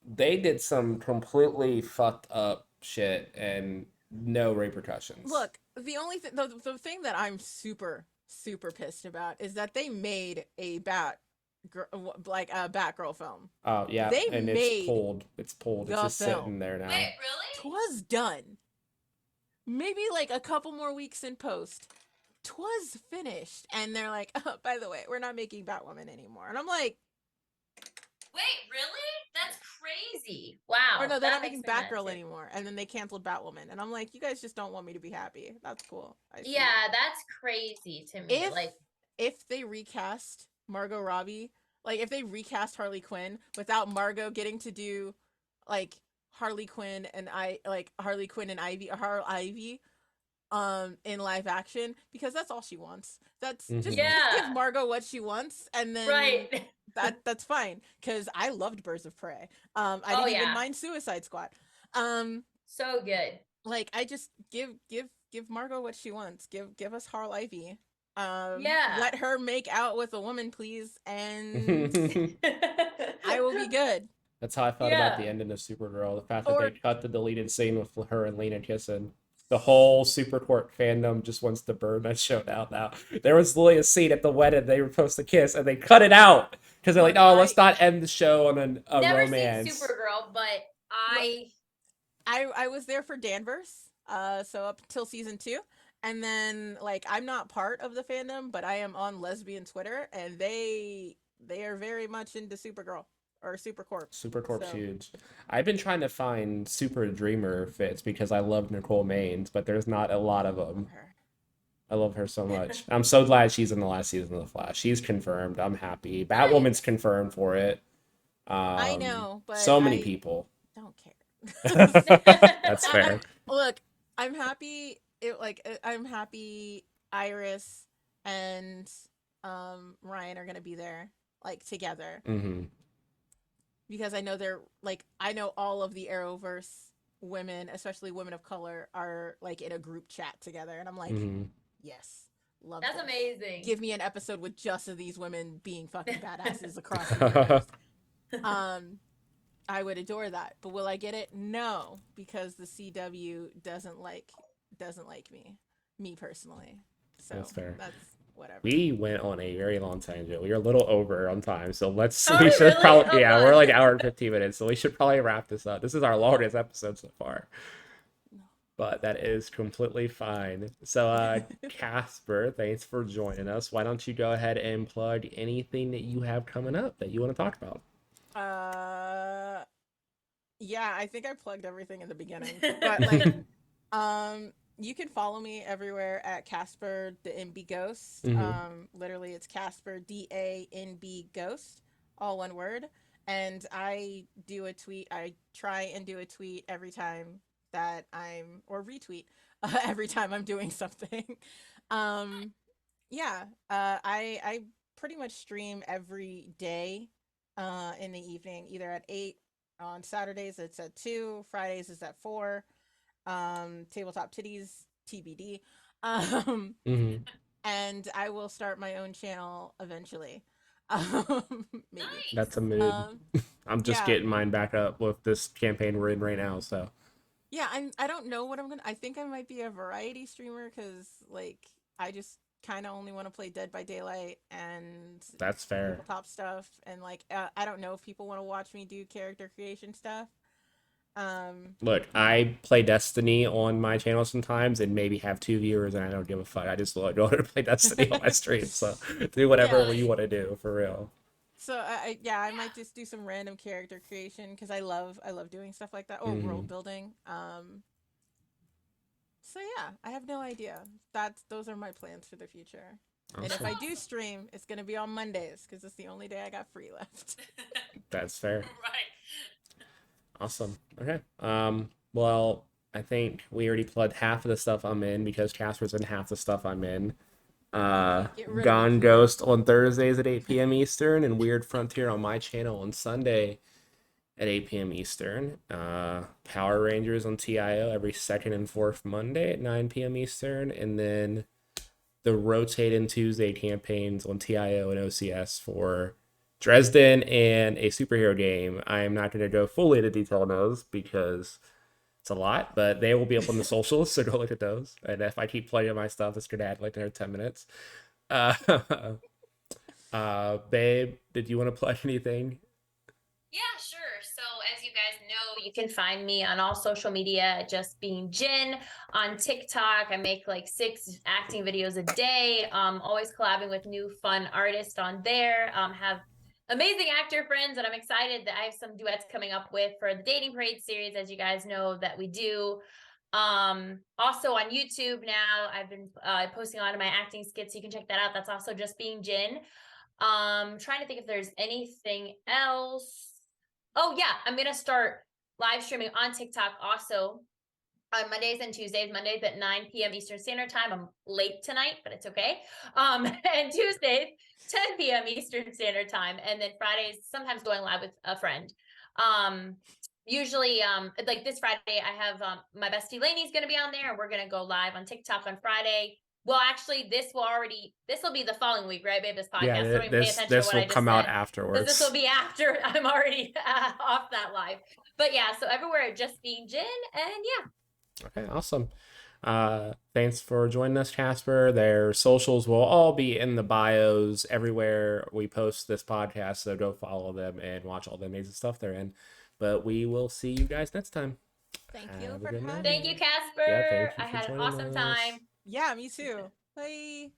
they did some completely fucked up shit and no repercussions. look. The only the thing that I'm super pissed about is that they made a Batgirl film. Oh yeah, they and made it's pulled. It's pulled. It's the just sitting film. there now. Wait, really? Twas done. Maybe like a couple more weeks in post. Twas finished, and they're like, oh, by the way, we're not making Batwoman anymore. And I'm like, Wait, really? That's crazy. Wow. or no, they're that not making makes me mad, Batgirl too. anymore. And then they canceled Batwoman, and I'm like, you guys just don't want me to be happy. That's cool. I see. Yeah, that's crazy to me. If Like, if they recast Margot Robbie, like if they recast Harley Quinn without Margot getting to do like Harley Quinn and Ivy or Ivy in live action, because that's all she wants. That's just Yeah. give Margot what she wants, and then right. that's fine, because I loved Birds of Prey. I Oh, didn't even yeah. mind Suicide Squad. So good. Like I just give Margot what she wants. Give us Harl Ivy. Yeah. Let her make out with a woman, please, and I will be good. That's how I felt about Yeah. the ending of Supergirl. The fact that Or- they cut the deleted scene with her and Lena kissing. The whole Supercourt fandom just wants to burn that show down now. There was literally a scene at the wedding they were supposed to kiss, and they cut it out because they're like, "Oh, let's not end the show on a Never romance." seen Supergirl, but I was there for Danvers, so up till season 2, and then like I'm not part of the fandom, but I am on lesbian Twitter, and they are very much into Supergirl or Supercorp. Supercorp's So- huge. I've been trying to find Super Dreamer fits because I love Nicole Maines, but there's not a lot of them. Her. I love her so much. I'm so glad she's in the last season of The Flash. She's confirmed. I'm happy. Batwoman's confirmed for it. I know, but So many I people. don't care. That's fair. Look, I'm happy. I'm happy. Iris and Ryan are gonna be there, like together, Mm-hmm. because I know they're like I know all of the Arrowverse women, especially women of color, are like in a group chat together, and I'm like, Mm-hmm. yes, love That's this. amazing. Give me an episode with just of these women being fucking badasses across the universe. I would adore that, but will I get it? No, because the CW doesn't like me personally. So That's fair. that's whatever. We went on a very long tangent. We are a little over on time, so Are we we should really? probably, Oh yeah, we're god. like an hour and 15 minutes, so we should probably wrap this up. This is our longest episode so far, but that is completely fine. So, Casper, thanks for joining us. Why don't you go ahead and plug anything that you have coming up that you want to talk about? Yeah, I think I plugged everything in the beginning, but like, you can follow me everywhere at Casper the NB Ghost. Mm-hmm. Literally, it's Casper DANB Ghost, all one word. And I do a tweet. I try and do a tweet every time that I'm or retweet every time I'm doing something. um, yeah, I pretty much stream every day, in the evening, either at 8. On Saturdays, it's at 2. Fridays is at 4. Tabletop titties TBD. Um, Mm-hmm. and I will start my own channel eventually. Maybe. Nice. That's a mood. Um, I'm just yeah, getting mine back up with this campaign we're in right now, so yeah. I don't know what I'm gonna. I think I might be a variety streamer because like I just kind of only want to play Dead by Daylight and that's fair. tabletop stuff, and like I don't know if people want to watch me do character creation stuff. Um, Look, I play Destiny on my channel sometimes and maybe have 2 viewers and I don't give a fuck. I just love to play Destiny on my stream. So do whatever yeah. you want to do for real. So I might just do some random character creation because I love doing stuff like that or Mm-hmm. world building. So yeah, I have no idea. Those are my plans for the future. And if Awesome. I do stream, it's gonna be on Mondays because it's the only day I got free left. That's fair. Right. Awesome. Okay. Well, I think we already plugged half of the stuff I'm in because Casper's in half the stuff I'm in. Get rid of me, Gone Peter. Ghost on Thursdays at 8 p.m. Eastern and Weird Frontier on my channel on Sunday at 8 p.m. Eastern. Power Rangers on TIO every second and fourth Monday at 9 p.m. Eastern. And then the rotating Tuesday campaigns on TIO and OCS for Dresden and a superhero game. I am not going to go fully into detail on those because it's a lot, but they will be up on the socials, so go look at those. And if I keep playing my stuff, it's going to add like another 10 minutes. Uh, babe, did you want to plug anything? Yeah, sure. So as you guys know, you can find me on all social media, just being Jin. On TikTok, I make like 6 acting videos a day. Always collabing with new fun artists on there. Have amazing actor friends that I'm excited that I have some duets coming up with for the Dating Parade series, as you guys know that we do. Also on YouTube now, I've been posting a lot of my acting skits, so you can check that out. That's also just being Jin. Trying to think if there's anything else. Oh yeah, I'm gonna start live streaming on TikTok also on Mondays and Tuesdays. Mondays at 9 p.m. Eastern Standard Time. I'm late tonight, but it's okay. And Tuesdays 10 p.m. Eastern Standard Time, and then Fridays sometimes going live with a friend. Usually, like this Friday, I have my bestie Lainey's gonna be on there, and we're gonna go live on TikTok on Friday. Well, actually, this will be the following week, right, babe? This podcast. So Yeah, don't even pay attention to this what will I just come out said. Because this will afterwards. be after I'm already off that live. But yeah, so everywhere just being Jin, and yeah. Okay, awesome. Thanks for joining us, Casper. Their socials will all be in the bios everywhere we post this podcast, so go follow them and watch all the amazing stuff they're in. But we will see you guys next time. Thank Have you a for good having night. Thank you, me. Casper. Yeah, thank you I for had an joining awesome us. time. Yeah, me too. Bye.